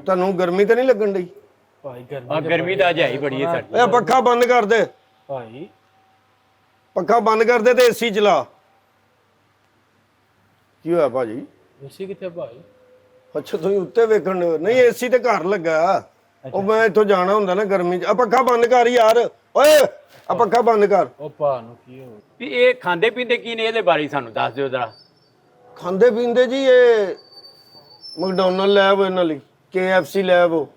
ਤੁਹਾਨੂੰ ਗਰਮੀ ਤਾਂ ਨਹੀਂ ਲੱਗਣ ਡਈ? ਭਾਈ ਗਰਮੀ ਤਾਂ ਅੱਜ ਹੈ ਹੀ ਬੜੀ ਹੈ ਸਾਡੀ। ਇਹ ਪੱਖਾ ਬੰਦ ਕਰ ਦੇ, ਭਾਈ ਪੱਖਾ ਬੰਦ ਕਰ ਦੇ ਤੇ ਏਸੀ ਚਲਾ। ਕੀ ਹੋਇਆ ਭਾਜੀ? ਏਸੀ ਕਿੱਥੇ ਭਾਈ? ਅੱਛਾ ਤੁਸੀਂ ਉੱਤੇ ਵੇਖਣ ਡਏ ਹੋ। ਨਹੀਂ ਏਸੀ ਤੇ ਘਰ ਲੱਗਾ। ਉਹ ਮੈਂ ਇੱਥੋਂ ਜਾਣਾ ਹੁੰਦਾ ਨਾ ਗਰਮੀ ਚ। ਆ ਪੱਖਾ ਬੰਦ ਕਰ ਯਾਰ, ਓਏ ਆ ਪੱਖਾ ਬੰਦ ਕਰ। ਉਹ ਭਾ ਨੂੰ ਕੀ ਹੋ ਵੀ ਇਹ ਖਾਂਦੇ ਪੀਂਦੇ ਕੀ ਨੇ, ਇਹਦੇ ਬਾਰੇ ਸਾਨੂੰ ਦੱਸ ਦਿਓ ਜਰਾ। ਖਾਂਦੇ ਪੀਂਦੇ ਜੀ ਇਹ ਮੈਕਡੋਨਲਡ ਲੈ ਆਵੋ ਇਹਨਾਂ ਲਈ, KFC ਲੈ ਆਵੋ।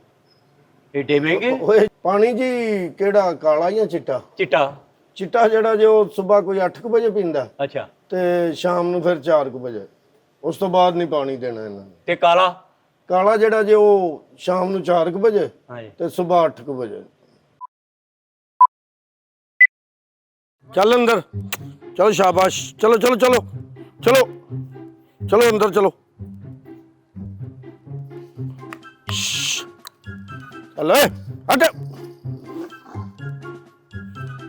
ਏਡੇ ਮਹਿੰਗੇ? ਓਏ ਪਾਣੀ ਜੀ ਕਿਹੜਾ ਕਾਲਾ ਜਾਂ ਚਿੱਟਾ? ਚਿੱਟਾ। ਚਿੱਟਾ ਜਿਹੜਾ ਜੋ ਸਵੇਰ ਕੋਈ 8 ਵਜੇ ਪੀਂਦਾ ਅੱਛਾ। ਤੇ ਸ਼ਾਮ ਨੂੰ ਫਿਰ 4 ਵਜੇ, ਉਸ ਤੋਂ ਬਾਅਦ ਨਹੀਂ ਪਾਣੀ ਦੇਣਾ ਇਹਨਾਂ ਨੇ। ਤੇ ਕਾਲਾ? ਕਾਲਾ ਜਿਹੜਾ ਜੇ ਉਹ ਸ਼ਾਮ ਨੂੰ 4 ਵਜੇ ਹਾਂਜੀ। ਤੇ ਸਵੇਰ 8 ਵਜੇ। ਚੱਲ ਅੰਦਰ ਚਲੋ, ਸ਼ਾਬਾਸ਼, ਚਲੋ ਚਲੋ ਚਲੋ ਚਲੋ ਚਲੋ ਅੰਦਰ ਚਲੋ। ਚੱਲ ਓਏ ਹਟ।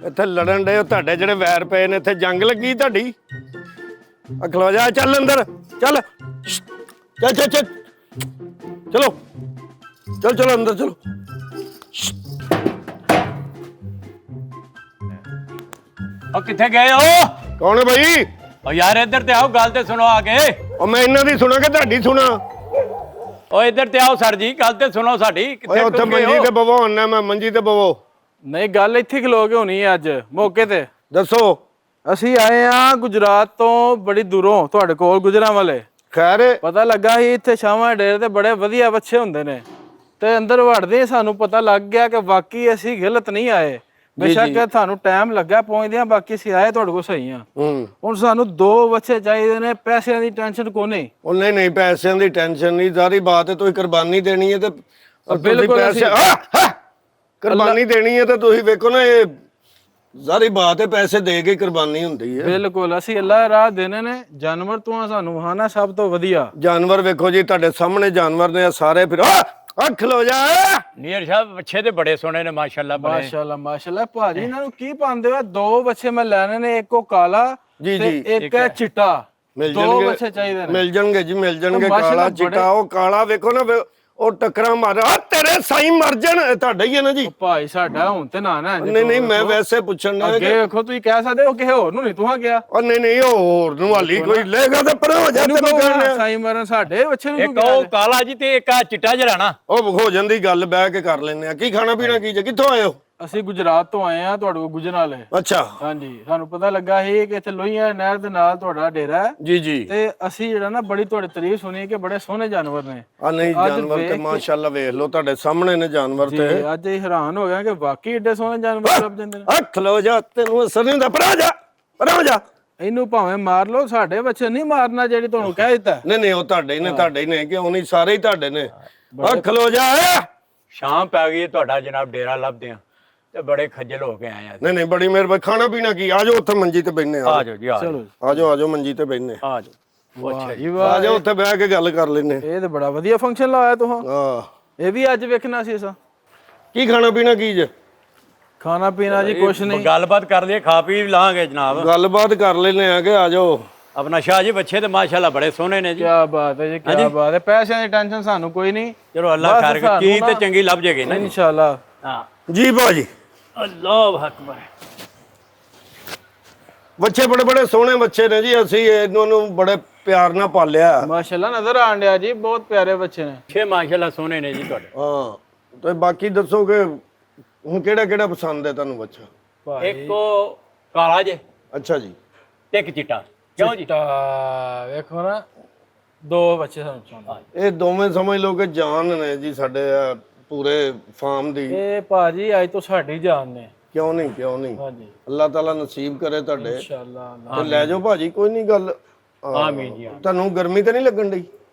ਇੱਥੇ ਲੜਨ ਡਏ ਹੋ, ਤੁਹਾਡੇ ਜਿਹੜੇ ਵੈਰ ਪਏ ਨੇ, ਇੱਥੇ ਜੰਗ ਲੱਗੀ ਤੁਹਾਡੀ। ਆ ਖਲੋ ਜਾ, ਚੱਲ ਅੰਦਰ ਚੱਲ, ਚੱਲ ਚੱਲ ਚੱਲ ਚਲੋ ਚਲ ਚਲੋ ਅੰਦਰ ਚਲੋ। ਉਹ ਕਿੱਥੇ ਗਏ ਹੋ? ਕੌਣ ਹੈ ਭਾਈ? ਉਹ ਯਾਰ ਇੱਧਰ ਤੇ ਆਓ, ਗੱਲ ਤੇ ਸੁਣੋ ਆ ਕੇ। ਉਹ ਮੈਂ ਇਹਨਾਂ ਦੀ ਸੁਣਾ ਕਿ ਤੁਹਾਡੀ ਸੁਣਾ? ਉਹ ਇੱਧਰ ਤੇ ਆਓ ਸਰ ਜੀ, ਗੱਲ ਤੇ ਸੁਣੋ ਸਾਡੀ। ਓਏ ਕਿੱਥੇ ਉੱਥੇ ਟੁੱਟ ਗਏ ਮੰਜੀ ਹੋ? ਤੇ ਬਵੋ ਹੁੰਨਾ, ਮੈਂ ਮੰਜੀ ਤੇ ਬਵੋ। ਨਹੀਂ ਗੱਲ ਇੱਥੇ ਖਲੋ ਕੇ ਹੋਣੀ ਹੈ ਅੱਜ ਮੌਕੇ ਤੇ। ਦੱਸੋ। ਅਸੀਂ ਆਏ ਆ ਗੁਜਰਾਤ ਤੋਂ, ਬੜੀ ਦੂਰੋਂ ਤੁਹਾਡੇ ਕੋਲ ਗੁਜਰਾਂਵਾਲੇ। ਖੈਰ ਪਤਾ ਲੱਗਾ ਸੀ ਇੱਥੇ ਛਾਵਾਂ ਡੇਰੇ ਤੇ ਬੜੇ ਵਧੀਆ ਬੱਚੇ ਹੁੰਦੇ ਨੇ, ਤੇ ਅੰਦਰ ਵੜਦੇ ਸਾਨੂੰ ਪਤਾ ਲੱਗ ਗਿਆ ਕਿ ਵਾਕਈ ਅਸੀਂ ਗਲਤ ਨਹੀਂ ਆਏ। ਬੇਸ਼ੱਕ ਤੁਹਾਨੂੰ ਟਾਈਮ ਲੱਗਾ ਪਹੁੰਚਦਿਆਂ, ਬਾਕੀ ਅਸੀਂ ਆਏ ਤੁਹਾਡੇ ਕੋਲ ਸਹੀ ਆ। ਹੁਣ ਸਾਨੂੰ 2 ਬੱਚੇ ਚਾਹੀਦੇ ਨੇ, ਪੈਸਿਆਂ ਦੀ ਟੈਨਸ਼ਨ ਕੋਨੇ। ਉਹ ਨਹੀਂ ਨਹੀਂ, ਪੈਸਿਆਂ ਦੀ ਟੈਨਸ਼ਨ ਨਹੀਂ, ਸਾਰੀ ਬਾਤ ਹੈ ਤੁਸੀਂ ਕੁਰਬਾਨੀ ਦੇਣੀ ਹੈ ਤੇ ਬਿਲਕੁਲ ਕੁਰਬਾਨੀ ਦੇਣੀ ਹੈ ਤੇ ਤੁਸੀਂ ਵੇਖੋ ਨਾ, ਇਹ ਸਾਰੀ ਬਾਤ ਹੈ, ਪੈਸੇ ਦੇ ਕੇ ਕੁਰਬਾਨੀ ਹੁੰਦੀ ਹੈ। ਬਿਲਕੁਲ ਅਸੀਂ ਅੱਲਾਹ ਰਾਹ ਦੇਣੇ ਨੇ। ਜਾਨਵਰ ਤੋਂ ਸਾਨੂੰ ਵਹਾਣਾ ਸਭ ਤੋਂ ਵਧੀਆ। ਜਾਨਵਰ ਵੇਖੋ ਜੀ, ਤੁਹਾਡੇ ਸਾਹਮਣੇ ਜਾਨਵਰ ਨੇ ਸਾਰੇ। ਫਿਰ ਅੱਖ ਲੋ ਜਾ। ਨੀਰ ਸਾਹਿਬ ਬੱਚੇ ਤੇ ਬੜੇ ਸੋਹਣੇ ਨੇ ਮਾਸ਼ਾਅੱਲਾ। ਮਾਸ਼ਾਅੱਲਾ ਮਾਸ਼ਾਅੱਲਾ। ਭਾਜੀ ਇਹਨਾਂ ਨੂੰ ਕੀ ਪਾਉਂਦੇ ਹੋ? 2 ਬੱਚੇ ਮੈਂ ਲੈਣੇ ਨੇ, ਇੱਕ ਉਹ ਕਾਲਾ ਜੀ ਤੇ ਜੀ, ਇੱਕ ਹੈ ਚਿੱਟਾ। ਮਿਲ 2 ਜਾਣਗੇ, ਬੱਚੇ ਚਾਹੀਦੇ ਨੇ। ਮਿਲ ਜਾਣਗੇ ਜੀ, ਮਿਲ ਜਾਣਗੇ। ਮਾਸ਼ਾਅੱਲਾ ਕਾਲਾ ਚਿੱਟਾ, ਉਹ ਕਾਲਾ ਵੇਖੋ ਨਾ, ਉਹ ਟੱਕਰਾਂ ਮਾਰ। ਆ ਤੇਰੇ ਸਾਈ ਮਰ ਜਾਣ, ਤੁਹਾਡਾ ਹੀ ਹੈ ਨਾ ਜੀ। ਭਾਈ ਸਾਡਾ ਹੁਣ ਤੇ ਨਾ ਨਾ। ਨਹੀਂ ਨਹੀਂ, ਮੈਂ ਵੈਸੇ ਪੁੱਛਣ ਦਾ। ਅੱਗੇ ਵੇਖੋ ਤੁਸੀਂ ਕਹਿ ਸਕਦੇ ਹੋ ਕਿਸੇ ਹੋਰ ਨੂੰ ਨਹੀਂ, ਤੂੰ ਗਿਆ। ਉਹ ਨਹੀਂ ਨਹੀਂ, ਉਹ ਹੋਰ ਨੂੰ ਹਾਲੀ ਕੋਈ ਲੇਗਾ ਤੇ ਪਰ ਹੋ ਜਾ। ਤੈਨੂੰ ਕਹਿਣਾ ਸਾਈ ਮਰਨ ਸਾਡੇ ਬੱਚੇ ਨੂੰ ਇੱਕ ਉਹ ਕਾਲਾ ਜੀ ਤੇ ਇੱਕ ਆ ਚਿੱਟਾ ਜਿਹੜਾ ਨਾ। ਉਹ ਹੋ ਜਾਂਦੀ ਗੱਲ, ਬਹਿ ਕੇ ਕਰ ਲੈਨੇ ਆ। ਕੀ ਖਾਣਾ ਪੀਣਾ ਕੀ ਜੇ? ਕਿੱਥੋਂ ਆਏ ਹੋ? ਅਸੀਂ ਗੁਜਰਾਤ ਤੋਂ ਆਏ ਆ, ਤੁਹਾਡੇ ਕੋਲ ਗੁਜਰਾਂਵਾਲੇ। ਅੱਛਾ। ਹਾਂਜੀ, ਸਾਨੂੰ ਪਤਾ ਲੱਗਾ ਸੀ ਕਿ ਇੱਥੇ ਲੋਹੀਆਂ ਨਹਿਰ ਦੇ ਨਾਲ ਤੁਹਾਡਾ ਡੇਰਾ ਹੈ। ਜੀ ਜੀ। ਤੇ ਅਸੀਂ ਜਿਹੜਾ ਨਾ ਬੜੀ ਤੁਹਾਡੀ ਤਾਰੀਫ ਸੁਣੀ ਕਿ ਬੜੇ ਸੋਹਣੇ ਜਾਨਵਰ ਨੇ। ਆ ਨਹੀਂ, ਜਾਨਵਰ ਤੇ ਮਾਸ਼ਾਅੱਲਾ ਵੇਖ ਲਓ, ਤੁਹਾਡੇ ਸਾਹਮਣੇ ਨੇ ਜਾਨਵਰ ਤੇ। ਅੱਜ ਇਹ ਹੈਰਾਨ ਹੋ ਗਿਆ ਕਿ ਵਾਕਈ ਏਡੇ ਸੋਹਣੇ ਜਾਨਵਰ ਲੱਭ ਜਾਂਦੇ ਨੇ। ਅੱਖ ਲੋ ਜਾ, ਤੈਨੂੰ ਅਸਰ ਨਹੀਂ ਹੁੰਦਾ। ਪਰਾਂ ਜਾ, ਪਰਾਂ ਜਾ। ਇਹਨੂੰ ਭਾਵੇਂ ਮਾਰ ਲਓ, ਸਾਡੇ ਬੱਚੇ ਨਹੀਂ ਮਾਰਨਾ ਜਿਹੜੀ ਤੁਹਾਨੂੰ ਕਹਿ ਦਿੱਤਾ। ਨਹੀਂ ਨਹੀਂ, ਉਹ ਤੁਹਾਡੇ ਹੀ ਨੇ, ਤੁਹਾਡੇ ਹੀ ਨੇ, ਕਿਉਂ ਨਹੀਂ, ਸਾਰੇ ਹੀ ਤੁਹਾਡੇ ਨੇ। ਅੱਖ ਲੋ ਜਾ। ਸ਼ਾਮ ਪੈ ਗਈ, ਤੁਹਾਡਾ ਜਨਾਬ ਡੇਰਾ ਲੱਭਦੇ ਆ ਤੇ ਬੜੇ ਖੱਜਲ ਹੋ ਕੇ ਆਏ ਆ। ਨਹੀਂ ਨਹੀਂ, ਬੜੀ ਮਿਹਰਬਾਨੀ। ਖਾਣਾ ਪੀਣਾ ਕੀ? ਆ ਜਾਓ ਉੱਥੇ ਮੰਜੀ ਤੇ ਬੈਠਨੇ ਆ। ਆ ਜਾਓ ਜੀ, ਆ ਜਾਓ, ਆ ਜਾਓ, ਆ ਜਾਓ ਮੰਜੀ ਤੇ ਬੈਠਨੇ ਆ ਜਾਓ। ਅੱਛਾ ਜੀ, ਆ ਜਾਓ ਉੱਥੇ ਬਹਿ ਕੇ ਗੱਲ ਕਰ ਲੈਨੇ। ਇਹ ਤੇ ਬੜਾ ਵਧੀਆ ਫੰਕਸ਼ਨ ਲਾਇਆ ਤੂੰ। ਹਾਂ, ਇਹ ਵੀ ਅੱਜ ਵੇਖਣਾ ਸੀ ਅਸਾਂ। ਕੀ ਖਾਣਾ ਪੀਣਾ ਕੀ ਜੇ? ਖਾਣਾ ਪੀਣਾ ਜੀ ਕੁਛ ਨਹੀਂ, ਗੱਲਬਾਤ ਕਰ ਲਈਏ, ਖਾ ਪੀ ਲਾਂਗੇ ਜਨਾਬ। ਗੱਲਬਾਤ ਕਰ ਲੈਨੇ ਆ ਕਿ ਆ ਜਾਓ। ਆਪਣਾ ਸ਼ਾਹ ਜੀ ਬੱਚੇ ਤੇ ਮਾਸ਼ਾਅੱਲਾ ਬੜੇ ਸੋਹਣੇ ਨੇ ਜੀ। ਕੀ ਬਾਤ ਹੈ ਜੀ, ਕੀ ਬਾਤ ਹੈ। ਪੈਸਿਆਂ ਦੀ ਟੈਨਸ਼ਨ ਸਾਨੂੰ ਕੋਈ ਨਹੀਂ। ਚਲੋ ਅੱਲਾਹ ਖੈਰ ਕਰੇ, ਚੀਜ਼ ਤੇ ਚੰਗੀ ਲੱਭ ਜੇਗੀ ਨਾ ਇਨਸ਼ਾਅੱਲਾ। ਹਾਂ ਜੀ ਭਾਜੀ। ਅੱਲਾਹੁ ਅਕਬਰ। ਬੱਚੇ ਬੜੇ ਬੜੇ ਸੋਹਣੇ ਬੱਚੇ ਨੇ ਜੀ, ਅਸੀਂ ਇਹਨਾਂ ਨੂੰ ਬੜੇ ਪਿਆਰ ਨਾਲ ਪਾਲਿਆ। ਮਾਸ਼ਾਅੱਲਾ ਨਜ਼ਰ ਆਣ ਡਿਆ ਜੀ, ਬਹੁਤ ਪਿਆਰੇ ਬੱਚੇ ਨੇ। ਛੇ ਮਾਸ਼ਾਅੱਲਾ ਸੋਹਣੇ ਨੇ ਜੀ ਤੁਹਾਡੇ। ਹਾਂ, ਤੇ ਬਾਕੀ ਦੱਸੋ ਕਿ ਹੁਣ ਕਿਹੜਾ ਕਿਹੜਾ ਪਸੰਦ ਹੈ ਤੁਹਾਨੂੰ ਬੱਚਾ? ਇੱਕ ਉਹ ਕਾਲਾ ਜੇ ਅੱਛਾ ਜੀ, ਤੇ ਇੱਕ ਚਿੱਟਾ। ਕਿਉਂ ਜੀ? ਵੇਖੋ ਨਾ, 2 ਬੱਚੇ ਸਾਨੂੰ ਚਾਹੁੰਦੇ। ਇਹ ਦੋਵੇਂ ਸਮਝ ਲਓ ਕਿ ਜਾਨ ਨੇ ਜੀ ਸਾਡੇ ਪੂਰੇ ਫਾਰਮ ਦੀ। ਇਹ ਭਾਜੀ ਅੱਜ ਤੋਂ ਸਾਡੀ ਜਾਨ ਨੇ। ਕਿਉਂ ਨਹੀਂ, ਕਿਉਂ ਨਹੀਂ। ਹਾਂਜੀ, ਅੱਲਾਹ ਤਾਲਾ ਨਸੀਬ ਕਰੇ ਤੁਹਾਡੇ। ਇਨਸ਼ਾਅੱਲਾ। ਤੇ ਲੈ ਜਾਓ ਭਾਜੀ, ਕੋਈ ਨਹੀਂ ਗੱਲ। ਆਮੀਨ ਜੀ। ਤੁਹਾਨੂੰ ਗਰਮੀ ਤਾਂ ਨਹੀਂ ਲੱਗਣ ਡਈ?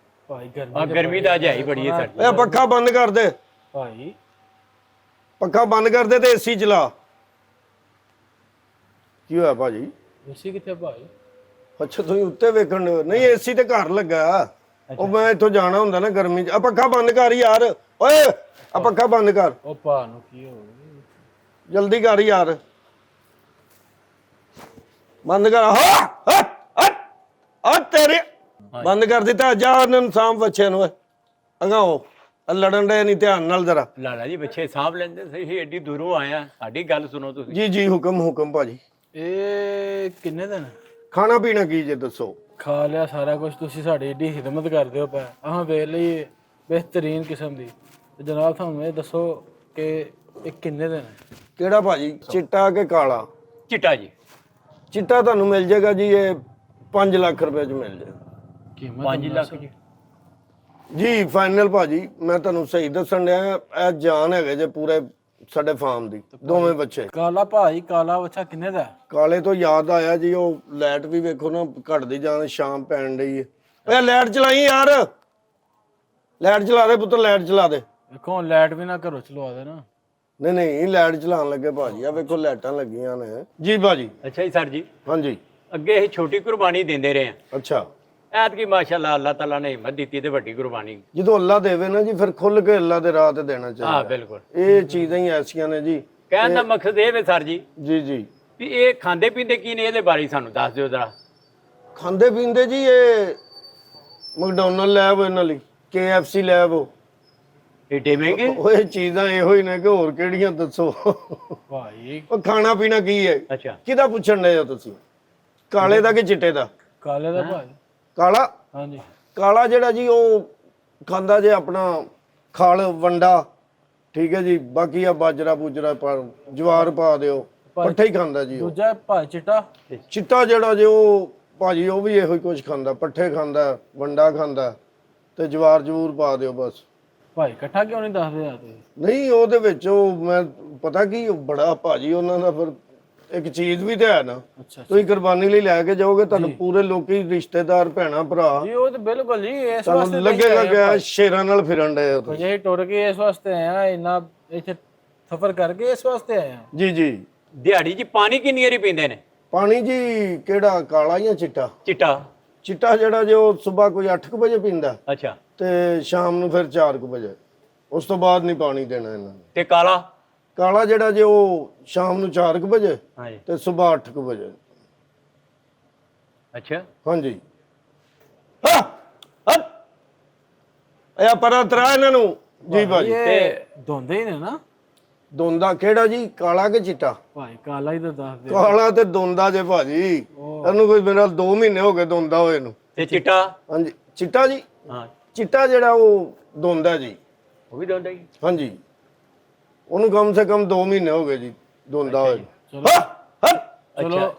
ਭਾਈ ਗਰਮੀ ਤਾਂ ਅੱਜ ਹੈ ਹੀ ਬੜੀ ਹੈ ਸਾਡੀ। ਇਹ ਪੱਖਾ ਬੰਦ ਕਰ ਦੇ, ਭਾਈ ਪੱਖਾ ਬੰਦ ਕਰ ਦੇ ਤੇ ਏਸੀ ਚਲਾ। ਕੀ ਹੋਇਆ ਭਾਜੀ? ਏਸੀ ਕਿੱਥੇ ਭਾਈ? ਅੱਛਾ ਤੁਸੀਂ ਉੱਤੇ ਵੇਖਣ ਡਏ ਹੋ। ਨਹੀਂ ਏਸੀ ਤੇ ਘਰ ਲੱਗਾ। ਉਹ ਮੈਂ ਇੱਥੋਂ ਜਾਣਾ ਹੁੰਦਾ ਨਾ ਗਰਮੀ ਚ। ਆ ਪੱਖਾ ਬੰਦ ਕਰ ਯਾਰ, ਓਏ ਆ ਪੱਖਾ ਬੰਦ ਕਰ। ਉਹ ਭਾ ਨੂੰ ਕੀ ਹੋ ਗਿਆ? ਜਲਦੀ ਕਰ ਯਾਰ, ਬੰਦ ਕਰ। ਆ ਤੇਰੇ ਬੰਦ ਕਰ ਦਿੱਤਾ। ਜਾ ਇਹਨਾਂ ਨੂੰ ਸਾਂਭ ਬੱਚਿਆਂ ਨੂੰ। ਅੰਗਾਓ ਆ ਲੜਨ ਦੇ ਨਹੀਂ, ਧਿਆਨ ਨਾਲ ਜ਼ਰਾ। ਲਾਲਾ ਜੀ ਬੱਚੇ ਸਾਂਭ ਲੈਂਦੇ ਸਹੀ, ਏਡੀ ਦੂਰੋਂ ਆਇਆ, ਸਾਡੀ ਗੱਲ ਸੁਣੋ ਤੁਸੀਂ। ਜੀ ਜੀ, ਹੁਕਮ ਭਾਜੀ। ਇਹ ਕਿੰਨੇ ਦਿਨ ਖਾਣਾ ਪੀਣਾ ਕੀ ਜੇ ਦੱਸੋ? ਖਾ ਲਿਆ ਸਾਰਾ ਕੁਝ, ਤੁਸੀਂ ਸਾਡੀ ਏਡੀ ਖਿਦਮਤ ਕਰਦੇ ਹੋ ਪਏ, ਆਹ ਵੇਖ ਲਈ ਬਿਹਤਰੀਨ ਕਿਸਮ ਦੀ। ਤੇ ਜਨਾਬ ਤੁਹਾਨੂੰ ਇਹ ਦੱਸੋ ਕਿ ਇਹ ਕਿੰਨੇ ਦਿਨ ਹੈ? ਕਿਹੜਾ ਭਾਜੀ, ਚਿੱਟਾ ਕਿ ਕਾਲਾ? ਚਿੱਟਾ ਜੀ। ਚਿੱਟਾ ਤੁਹਾਨੂੰ ਮਿਲ ਜਾਏਗਾ ਜੀ, ਇਹ 5 ਲੱਖ ਰੁਪਏ ਚ ਮਿਲ ਜਾਏਗਾ। ਕੀਮਤ 5 ਲੱਖ ਜੀ। ਜੀ ਫਾਈਨਲ ਭਾਜੀ, ਮੈਂ ਤੁਹਾਨੂੰ ਸਹੀ ਦੱਸਣ ਡਿਆ, ਇਹ ਜਾਨ ਹੈਗੇ ਜੇ ਪੂਰੇ ਸਾਡੇ ਫਾਰਮ ਦੀ, ਦੋਵੇਂ ਬੱਚੇ। ਕਾਲਾ ਭਾਈ, ਕਾਲਾ ਬੱਚਾ ਕਿੰਨੇ ਦਾ? ਕਾਲੇ ਤੋਂ ਯਾਦ ਆਇਆ ਜੀ, ਉਹ ਲਾਈਟ ਵੀ ਵੇਖੋ ਨਾ ਘਟਦੀ ਜਾਣ, ਸ਼ਾਮ ਪੈਣ ਡਈ ਹੈ। ਓਏ ਲਾਈਟ ਚਲਾਈ ਯਾਰ, ਲਾਈਟ ਚਲਾ ਦੇ ਪੁੱਤਰ, ਲਾਈਟ ਚਲਾ ਦੇ। ਵੇਖੋ ਲਾਈਟ ਵੀ ਨਾ ਘਰੋਂ ਚਲਵਾ ਦੇ ਨਾ। ਨਹੀਂ ਨਹੀਂ, ਲਾਈਟ ਚਲਾਉਣ ਲੱਗੇ ਭਾਜੀ, ਆ ਵੇਖੋ ਲਾਈਟਾਂ ਲੱਗੀਆਂ ਨੇ। ਜੀ ਭਾਜੀ। ਅੱਛਾ ਜੀ ਸਰ ਜੀ, ਹਾਂਜੀ। ਅੱਗੇ ਇਹ ਛੋਟੀ ਕੁਰਬਾਨੀ ਦਿੰਦੇ ਰਹੇ ਆ, ਅੱਛਾ। ਐਤਕੀ ਮਾਸ਼ਾਅੱਲਾ ਅੱਲਾਹ ਤਾਲਾ ਨੇ ਹਿੰਮਤ ਦਿੱਤੀ ਤੇ ਵੱਡੀ ਕੁਰਬਾਨੀ। ਜਦੋਂ ਅੱਲਾ ਦੇਵੇ ਨਾ ਜੀ, ਫਿਰ ਖੁੱਲ ਕੇ ਅੱਲਾ ਦੇ ਰਾਹ ਤੇ ਦੇਣਾ ਹਾਂ ਚਾਹੀਦਾ। ਬਿਲਕੁਲ, ਇਹ ਚੀਜ਼ਾਂ ਹੀ ਐਸੀਆਂ ਨੇ ਜੀ। ਕਹਿਣ ਦਾ ਮਕਸਦ ਇਹ ਵੇ ਸਰ ਜੀ ਜੀ ਜੀ। ਵੀ ਇਹ ਖਾਂਦੇ ਪੀਂਦੇ ਕੀ ਨੇ, ਇਹਦੇ ਬਾਰੇ ਸਾਨੂੰ ਦੱਸ ਦਿਓ ਜ਼ਰਾ। ਖਾਂਦੇ ਪੀਂਦੇ ਜੀ, ਇਹ ਮੈਕਡੋਨਲਡ ਲੈ ਆਵੋ ਇਹਨਾਂ ਲਈ, KFC ਲੈ ਆਵੋ। ਏਡੇ ਮਹਿੰਗੇ? ਉਹ ਇਹ ਚੀਜ਼ਾਂ ਇਹੋ ਹੀ ਨੇ ਕਿ ਹੋਰ ਕਿਹੜੀਆਂ ਦੱਸੋ। ਭਾਈ ਉਹ ਖਾਣਾ ਪੀਣਾ ਕੀ ਹੈ? ਅੱਛਾ, ਕਿਹਦਾ ਪੁੱਛਣ ਡਏ ਹੋ ਤੁਸੀਂ? ਕਾਲੇ ਦਾ ਕਿ ਚਿੱਟੇ ਦਾ? ਕਾਲੇ ਦਾ ਭਾਈ। ਕਾਲਾ? ਹਾਂਜੀ। ਕਾਲਾ ਜਿਹੜਾ ਜੀ ਉਹ ਖਾਂਦਾ ਜੇ ਆਪਣਾ ਖਲ ਵੰਡਾ, ਠੀਕ ਹੈ ਜੀ। ਬਾਕੀ ਆ ਬਾਜਰਾ ਬੂਜਰਾ ਪਾ, ਜਵਾਰ ਪਾ ਦਿਓ, ਪੱਠੇ ਹੀ ਖਾਂਦਾ ਜੀ ਉਹ। ਦੂਜਾ ਭਾਈ ਚਿੱਟਾ? ਚਿੱਟਾ ਜਿਹੜਾ ਜੇ ਉਹ ਭਾਜੀ, ਉਹ ਵੀ ਇਹੋ ਹੀ ਕੁਝ ਖਾਂਦਾ, ਪੱਠੇ ਖਾਂਦਾ, ਵੰਡਾ ਖਾਂਦਾ ਤੇ ਜਵਾਰ ਜਵੂਰ ਪਾ ਦਿਓ ਬਸ। ਭਾਈ ਇਕੱਠਾ ਕਿਉਂ ਨਹੀਂ ਦੱਸਦੇ ਆ ਤੁਸੀਂ? ਨਹੀਂ, ਉਹਦੇ ਵਿੱਚ ਉਹ ਮੈਂ ਪਤਾ ਕੀ, ਉਹ ਬੜਾ ਭਾਜੀ ਉਹਨਾਂ ਦਾ ਫਿਰ ਇੱਕ ਚੀਜ਼ ਵੀ ਤੇ ਹੈ ਨਾ। ਅੱਛਾ ਤੁਸੀਂ ਕੁਰਬਾਨੀ ਲਈ ਲੈ ਕੇ ਜਾਓਗੇ, ਤੁਹਾਨੂੰ ਪੂਰੇ ਲੋਕੀ ਰਿਸ਼ਤੇਦਾਰ ਭੈਣਾ ਭਰਾ ਜੀ, ਉਹ ਤਾਂ ਬਿਲਕੁਲ ਜੀ ਇਸ ਤੁਹਾਨੂੰ ਵਾਸਤੇ ਲੱਗੇਗਾ ਕਿ ਸ਼ੇਰਾਂ ਨਾਲ ਫਿਰਨ ਡਏ ਹੋ ਤੁਸੀਂ। ਜੇ ਟੁਰ ਕੇ ਇਸ ਵਾਸਤੇ ਆਏ ਆ, ਇੰਨਾ ਇੱਥੇ ਸਫ਼ਰ ਕਰਕੇ ਇਸ ਵਾਸਤੇ ਆਏ ਆ। ਜੀ ਜੀ। ਦਿਹਾੜੀ 'ਚ ਪਾਣੀ ਕਿੰਨੀ ਵਾਰੀ ਪੀਂਦੇ ਨੇ? ਪਾਣੀ ਜੀ ਕਿਹੜਾ, ਕਾਲਾ ਜਾਂ ਚਿੱਟਾ? ਚਿੱਟਾ। ਚਿੱਟਾ ਜਿਹੜਾ ਜੇ ਉਹ ਸਵੇਰ ਕੋਈ 8 ਵਜੇ ਪੀਂਦਾ ਅੱਛਾ, ਤੇ ਸ਼ਾਮ ਨੂੰ ਫਿਰ 4 ਵਜੇ, ਉਸ ਤੋਂ ਬਾਅਦ ਨਹੀਂ ਪਾਣੀ ਦੇਣਾ ਇਹਨਾਂ ਨੇ। ਤੇ ਕਾਲਾ? ਕਾਲਾ ਜਿਹੜਾ ਜੇ ਉਹ ਸ਼ਾਮ ਨੂੰ 4 ਵਜੇ ਹਾਂਜੀ। ਤੇ ਸਵੇਰ 8 ਵਜੇ। ਅੱਛਾ। ਹਾਂਜੀ। ਹਾਂ ਹਾਂ, ਇਹ ਪਰਾਂ ਤਰਾ ਇਹਨਾਂ ਨੂੰ। ਜੀ ਭਾਜੀ। ਇਹ ਧੋਂਦੇ ਹੀ ਨੇ ਨਾ? ਦੋਂਦਾ ਕਿਹੜਾ ਜੀ, ਕਾਲਾ ਕਿ ਚਿੱਟਾ? ਭਾਈ ਕਾਲਾ ਹੀ ਤਾਂ ਦੱਸ ਦੇ। ਕਾਲਾ ਤੇ ਦੋਂਦਾ ਜੇ ਭਾਜੀ, ਇਹਨੂੰ ਕੋਈ ਮੇਰਾ 2 ਮਹੀਨੇ ਹੋ ਗਏ ਦੋਂਦਾ ਹੋਏ ਨੂੰ। ਤੇ ਚਿੱਟਾ? ਹਾਂਜੀ। ਚਿੱਟਾ ਜੀ, ਹਾਂ, ਚਿੱਟਾ ਜਿਹੜਾ ਉਹ ਦੋਂਦਾ ਜੀ। ਉਹ ਵੀ ਦੋਂਦਾ ਜੀ? ਹਾਂਜੀ, ਉਹਨੂੰ ਕਮ ਸੇ ਕਮ 2 ਮਹੀਨੇ ਹੋ ਗਏ ਜੀ ਦੋਂਦਾ ਹੋਏ। ਚਲੋ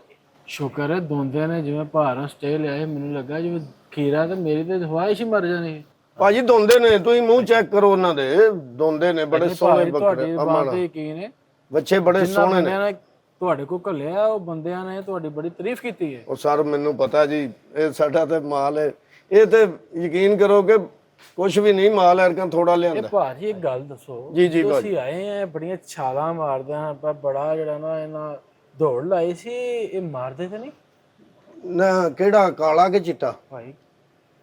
ਸ਼ੁਕਰ ਹੈ ਦੋਂਦੇ ਨੇ, ਜਿਵੇਂ ਭਾਰਾਂ ਸਟੇ ਲਿਆਏ, ਮੈਨੂੰ ਲੱਗਾ ਜਿਵੇਂ ਖੀਰਾ ਤੇ ਮੇਰੀ ਤੇ ਖਵਾਇਸ਼ ਹੀ ਮਰ ਜਾਣੀ। ਭਾਜੀ ਦੋਂਦੇ ਨੇ, ਤੁਸੀਂ ਮੂੰਹ ਚੈੱਕ ਕਰੋ ਉਹਨਾਂ ਦੇ, ਦੋਂਦੇ ਨੇ, ਬੜੇ ਸੋਹਣੇ ਬੱਕਰੇ। ਤੁਹਾਡੀ ਬਾਤ ਤੇ ਯਕੀਨ ਹੈ, ਬੱਚੇ ਬੜੇ ਸੋਹਣੇ ਨੇ। ਬੰਦਿਆਂ ਨੇ ਤੁਹਾਡੇ ਕੋਲ ਘੱਲਿਆ, ਉਹ ਬੰਦਿਆਂ ਨੇ ਤੁਹਾਡੀ ਬੜੀ ਤਾਰੀਫ ਕੀਤੀ ਹੈ। ਉਹ ਸਰ ਮੈਨੂੰ ਪਤਾ ਜੀ, ਇਹ ਸਾਡਾ ਤੇ ਮਾਲ ਹੈ, ਇਹ ਤੇ ਯਕੀਨ ਕਰੋ ਕਿ ਕੁਝ ਵੀ ਨਹੀਂ, ਮਾਲ ਐਰਕਾਂ ਥੋੜਾ ਲਿਆਂਦਾ। ਭਾਜੀ ਇੱਕ ਗੱਲ ਦੱਸੋ, ਜੀ ਜੀ ਤੁਸੀਂ ਆਏ ਆ ਬੜੀਆਂ ਛਾਲਾਂ ਮਾਰਦੇ ਆ, ਪਰ ਬੜਾ ਜਿਹੜਾ ਨਾ ਇਹਨਾਂ ਦੌੜ ਲਾਈ ਸੀ, ਇਹ ਮਾਰਦੇ ਤੇ ਨਹੀਂ? ਨਾ ਕਿਹੜਾ, ਕਾਲਾ ਕਿ ਚਿੱਟਾ? ਭਾਈ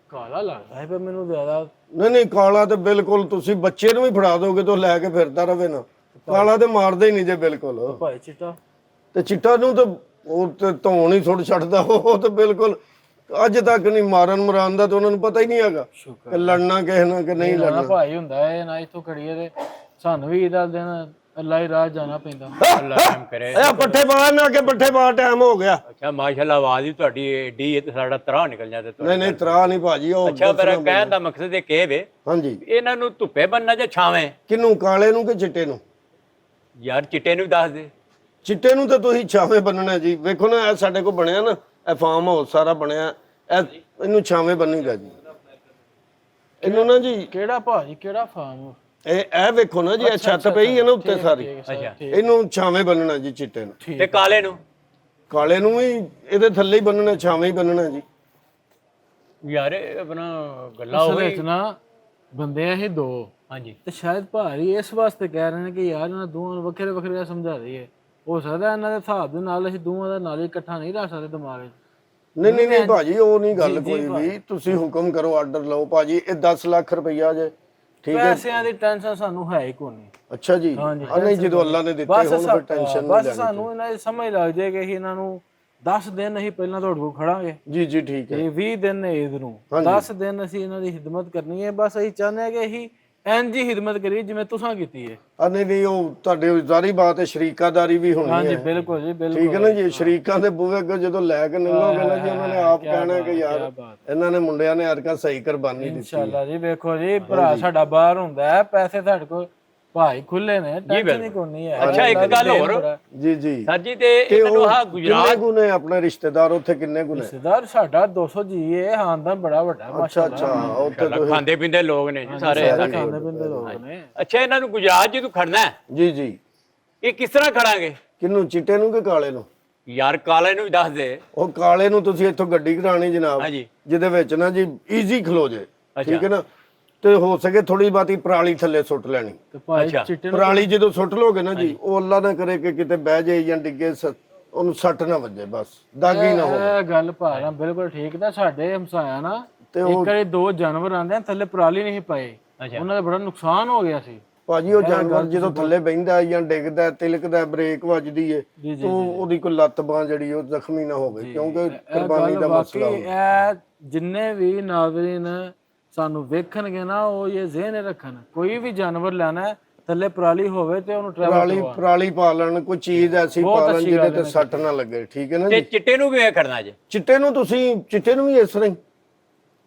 ਕਾਲਾ ਲੱਗਦਾ ਹੈ ਪਰ ਮੈਨੂੰ ਜ਼ਿਆਦਾ। ਨਹੀਂ ਨਹੀਂ, ਕਾਲਾ ਤੇ ਬਿਲਕੁਲ ਤੁਸੀਂ ਬੱਚੇ ਨੂੰ ਵੀ ਫੜਾ ਦੋਗੇ ਤਾਂ ਲੈ ਕੇ ਫਿਰਦਾ ਰਵੇ ਨਾ। ਕਾਲਾ ਤੇ ਮਾਰਦਾ ਹੀ ਨਹੀਂ ਜੇ ਬਿਲਕੁਲ। ਭਾਈ ਚਿੱਟਾ? ਤੇ ਚਿੱਟਾ ਨੂੰ ਤਾਂ ਉਹ ਤੇ ਧੌਣ ਹੀ ਸੁੱਟ ਛੱਡਦਾ, ਉਹ ਤਾਂ ਬਿਲਕੁਲ ਅੱਜ ਤੱਕ ਨਹੀਂ ਮਾਰਨ ਮਰਾਨ ਦਾ, ਤਾਂ ਉਹਨਾਂ ਨੂੰ ਪਤਾ ਹੀ ਨਹੀਂ ਹੈਗਾ ਸ਼ੁਕਰ ਕਿ ਲੜਨਾ ਕਿਸੇ ਨਾਲ ਕਿ ਨਹੀਂ ਲੜਨਾ। ਲੜਨਾ। ਭਾਈ ਹੁੰਦਾ ਹੈ ਨਾ, ਇੱਥੋਂ ਖੜੀਏ ਤੇ ਸਾਨੂੰ ਵੀ ਇਹਦਾ ਦਿਨ ਅੱਲਾ ਹੀ ਰਾਹ ਜਾਣਾ ਪੈਂਦਾ। ਅੱਲਾਹ ਰਹਿਮ ਕਰੇ। ਇਹ ਪੱਠੇ ਪਾ ਨਾ, ਕਿ ਪੱਠੇ ਪਾ ਟਾਈਮ ਹੋ ਗਿਆ। ਅੱਛਾ, ਮਾਸ਼ਾਅੱਲਾ ਆਵਾਜ਼ ਵੀ ਤੁਹਾਡੀ ਏਡੀ ਹੈ ਤੇ ਸਾਡਾ ਤਰਾਹ ਨਿਕਲ ਜਾਂਦਾ ਨਹੀਂ ਨਹੀਂ, ਤਰਾ ਨਹੀਂ ਭਾਜੀ ਉਹ। ਅੱਛਾ, ਮੇਰਾ ਕਹਿਣ ਦਾ ਮਕਸਦ ਇਹ ਕਿ ਵੇ ਹਾਂਜੀ। ਇਹਨਾਂ ਨੂੰ ਧੁੱਪੇ ਬੰਨਣਾ ਜਾਂ ਛਾਵੇਂ? ਕਿਹਨੂੰ, ਕਾਲੇ ਨੂੰ ਕਿ ਚਿੱਟੇ ਨੂੰ? ਯਾਰ ਚਿੱਟੇ ਨੂੰ ਵੀ ਦੱਸ ਦੇ। ਚਿੱਟੇ ਨੂੰ ਤਾਂ ਤੁਸੀਂ ਛਾਵੇਂ ਬੰਨਣਾ ਜੀ। ਵੇਖੋ ਨਾ, ਇਹ ਸਾਡੇ ਕੋਲ ਬਣਿਆ ਨਾ, ਇਹ ਫਾਰਮ ਹਾਊਸ ਸਾਰਾ ਬਣਿਆ, ਇਹਨੂੰ ਛਾਵੇਂ ਬੰਨੀਦਾ ਜੀ। ਇਹਨੂੰ ਨਾ ਜੀ, ਕਿਹੜਾ ਭਾਜੀ, ਕਿਹੜਾ ਫਾਰਮ? ਇਹ ਵੇਖੋ ਨਾ ਜੀ, ਇਹ ਛੱਤ ਪਈ ਹੈ ਨਾ ਉੱਤੇ ਸਾਰੀ, ਅੱਛਾ, ਇਹਨੂੰ ਛਾਵੇਂ ਬੰਨਣਾ ਜੀ ਚਿੱਟੇ ਨੂੰ। ਤੇ ਕਾਲੇ ਨੂੰ? ਕਾਲੇ ਨੂੰ ਵੀ ਇਹਦੇ ਥੱਲੇ ਹੀ ਬੰਨਣਾ, ਛਾਵੇਂ ਹੀ ਬੰਨਣਾ ਜੀ। ਯਾਰ ਇਹ ਆਪਣਾ ਗੱਲਾਂ ਅਸਲ ਹੋਈ। ਵਿੱਚ ਨਾ ਬੰਦੇ ਆ ਇਹ ਦੋ, ਹਾਂਜੀ। ਤੇ ਸ਼ਾਇਦ ਭਾਰੀ ਇਸ ਵਾਸਤੇ ਕਹਿ ਰਹੇ ਨੇ ਕਿ ਯਾਰ ਇਹਨਾਂ ਦੋਵਾਂ ਨੂੰ ਵੱਖਰੇ ਵੱਖਰੇ ਸਮਝਾ ਦਈਏ। ਹੋ ਸਕਦਾ ਇਹਨਾਂ ਦੇ ਹਿਸਾਬ ਦੇ ਨਾਲ ਅਸੀਂ ਦੋਵਾਂ ਦਾ ਨਾਲ ਹੀ ਇਕੱਠਾ ਨਹੀਂ ਰੱਖ ਸਕਦੇ ਦਿਮਾਗ ਵਿੱਚ। ਨਹੀਂ ਨਹੀਂ ਨਹੀਂ ਭਾਜੀ, ਉਹ ਨਹੀਂ ਗੱਲ ਕੋਈ ਵੀ। ਤੁਸੀਂ ਹੁਕਮ ਕਰੋ, ਆਰਡਰ ਲਓ ਭਾਜੀ। ਇਹ 10 ਲੱਖ ਰੁਪਈਆ ਜੇ, ਠੀਕ ਹੈ। ਪੈਸਿਆਂ ਦੀ ਟੈਨਸ਼ਨ ਸਾਨੂੰ ਹੈ ਹੀ ਕੋਈ ਨਹੀਂ। ਅੱਛਾ ਜੀ। ਨਹੀਂ, ਜਦੋਂ ਅੱਲਾ ਨੇ ਦਿੱਤੇ ਹੁਣ ਫਿਰ ਟੈਨਸ਼ਨ ਨਹੀਂ ਬਸ ਲੈਣੀ। ਸਾਨੂੰ ਇਹਨਾਂ ਦੀ ਸਮਝ ਲੱਗ ਜਾਏ ਕਿ ਅਸੀਂ ਇਹਨਾਂ ਨੂੰ 10 ਦਿਨ ਅਸੀਂ ਪਹਿਲਾਂ ਤੁਹਾਡੇ ਕੋਲ ਖੜਾਂਗੇ। ਜੀ ਜੀ, ਠੀਕ ਹੈ। ਇਹ 20 ਦਿਨ ਨੇ ਈਦ ਨੂੰ, 10 ਦਿਨ ਅਸੀਂ ਇਹਨਾਂ ਦੀ ਖਿਦਮਤ ਕਰਨੀ ਹੈ। ਬਸ ਅਸੀਂ ਚਾਹੁੰਦੇ ਹਾਂ ਕਿ ਅਸੀਂ ਇੰਜ ਹੀ ਖਿਦਮਤ ਕਰੀ ਜਿਵੇਂ ਤੁਸੀਂ ਕੀਤੀ ਹੈ। ਨਹੀਂ ਨਹੀਂ, ਉਹ ਤੁਹਾਡੇ ਜ਼ਾਰੀ ਬਾਤ ਹੈ, ਸ਼ਰੀਕਾਦਾਰੀ ਵੀ ਹੋਣੀ ਹਾਂਜੀ ਹੈ। ਬਿਲਕੁਲ ਜੀ ਬਿਲਕੁਲ। ਠੀਕ ਹੈ ਨਾ ਜੀ, ਸ਼ਰੀਕਾਂ ਦੇ ਬੂਹੇ ਅੱਗੇ ਜਦੋਂ ਲੈ ਕੇ ਲੰਘੋਗੇ ਨਾ ਜੀ, ਉਹਨਾਂ ਨੇ ਆਪ ਕਹਿਣਾ ਕਿ ਯਾਰ ਇਹਨਾਂ ਨੇ ਮੁੰਡਿਆਂ ਨੇ ਅਰਕਾ ਸਹੀ ਕੁਰਬਾਨੀ ਦਿੱਤੀ। ਇਨਸ਼ਾਅੱਲਾ ਜੀ। ਵੇਖੋ ਜੀ, ਭਰਾ ਸਾਡਾ ਬਾਹਰ ਹੁੰਦਾ ਹੈ, ਪੈਸੇ ਸਾਡੇ ਕੋਲ ਭਾਈ ਖੁੱਲੇ ਨੇ, ਟੈਨਸ਼ਨ ਹੀ ਕੋਈ ਨਹੀਂ ਹੈ। ਅੱਛਾ ਇੱਕ ਗੱਲ ਹੋਰ ਜੀ ਜੀ ਸਰ ਜੀ, ਤੇ ਮੈਨੂੰ ਆਹ ਗੁਜਰਾਤ ਕਿੰਨੇ ਗੁਨੇ ਆਪਣੇ ਰਿਸ਼ਤੇਦਾਰ ਉੱਥੇ ਕਿੰਨੇ ਗੁਨੇ? ਰਿਸ਼ਤੇਦਾਰ ਸਾਡਾ 200 ਜੀ ਹੈ, ਖਾਨਦਾਨ ਬੜਾ ਵੱਡਾ ਹੈ ਮਾਸ਼ਾਅੱਲਾ। ਅੱਛਾ, ਉੱਥੇ ਖਾਂਦੇ ਪੀਂਦੇ ਲੋਕ ਨੇ ਜੀ ਸਾਰੇ। ਖਾਂਦੇ ਪੀਂਦੇ ਲੋਕ ਨੇ। ਅੱਛਾ, ਇਹਨਾਂ ਨੂੰ ਗੁਜਰਾਤ ਜਦੋਂ ਖੜਨਾ ਹੈ, ਜੀ ਜੀ, ਇਹ ਕਿਸ ਤਰ੍ਹਾਂ ਖੜਾਂਗੇ? ਕਿਹਨੂੰ, ਚਿੱਟੇ ਨੂੰ ਕਿ ਕਾਲੇ ਨੂੰ? ਯਾਰ ਕਾਲੇ ਨੂੰ ਵੀ ਦੱਸ ਦੇ। ਉਹ ਕਾਲੇ ਨੂੰ ਤੁਸੀਂ ਇੱਥੋਂ ਗੱਡੀ ਕਰਾਣੀ ਜਨਾਬ, ਹਾਂਜੀ। ਜਿਹਦੇ ਵਿੱਚ ਨਾ ਜੀ ਈਜ਼ੀ ਖਲੋ ਜੇ, ਠੀਕ ਹੈ ਨਾ, ਤੇ ਹੋ ਸਕੇ ਥੋੜੀ ਬਾਤੀ ਪਰਾਲੀ ਥੱਲੇ ਸੁੱਟ ਲੈਣੀ। ਤੇ ਭਾਈ ਅੱਛਾ। ਚਿੱਟੇ ਪਰਾਲੀ ਜਦੋਂ ਸੁੱਟ ਲੋਗੇ ਨਾ ਜੀ, ਉਹ ਅੱਲਾ ਨਾ ਕਰੇ ਕਿ ਕਿਤੇ ਬਹਿ ਜਾਏ ਜਾਂ ਡਿੱਗੇ, ਉਹਨੂੰ ਸੱਟ ਨਾ ਵੱਜੇ, ਬਸ ਦਾਗੀ ਨਾ ਹੋਵੇ। ਇਹ ਗੱਲ ਭਾਰਾ ਬਿਲਕੁਲ ਠੀਕ ਨਾ। ਸਾਡੇ ਹਮਸਾਇਆ ਨਾ ਤੇ ਇੱਕ ਵਾਰੀ 2 ਜਾਨਵਰ ਆਂਦੇ ਆ, ਥੱਲੇ ਪਰਾਲੀ ਨਹੀਂ ਪਾਏ, ਉਹਨਾਂ ਦਾ ਬੜਾ ਨੁਕਸਾਨ ਹੋ ਗਿਆ ਸੀ। ਭਾਜੀ ਉਹ ਜਾਨਵਰ ਜਦੋਂ ਥੱਲੇ ਬਹਿੰਦਾ ਜਾਂ ਡਿੱਗਦਾ, ਤਿਲਕਦਾ, ਬ੍ਰੇਕ ਵੱਜਦੀ ਏ, ਤਾਂ ਉਹਦੀ ਕੋਈ ਲੱਤ ਬਾਂਹ ਜਿਹੜੀ ਉਹ ਜ਼ਖਮੀ ਨਾ ਹੋਵੇ, ਕਿਉਂਕਿ ਕੁਰਬਾਨੀ ਦਾ ਮਸਲਾ ਹੁੰਦਾ। ਇਹ ਜਿੰਨੇ ਵੀ ਨਾਜ਼ਰੀਨ ਸਾਨੂੰ ਵੇਖਣਗੇ ਨਾ, ਉਹ ਇਹ ਜ਼ਿਹਨ ਰੱਖਣ, ਕੋਈ ਵੀ ਜਾਨਵਰ ਲੈਣਾ ਥੱਲੇ ਪਰਾਲੀ ਹੋਵੇ ਤੇ ਉਹਨੂੰ ਟਰੈਵਲ ਪਰਾਲੀ ਪਾ ਲੈਣ, ਕੋਈ ਚੀਜ਼ ਐਸੀ ਪਾ ਲੈਣ ਜਿਹਦੇ ਤੇ ਸੱਟ ਨਾ ਲੱਗੇ, ਠੀਕ ਹੈ ਨਾ ਤੇ ਜੀ। ਚਿੱਟੇ ਨੂੰ ਕਿਵੇਂ ਖੜਨਾ ਜੇ? ਚਿੱਟੇ ਨੂੰ ਵੀ ਇਸ ਤਰ੍ਹਾਂ ਹੀ,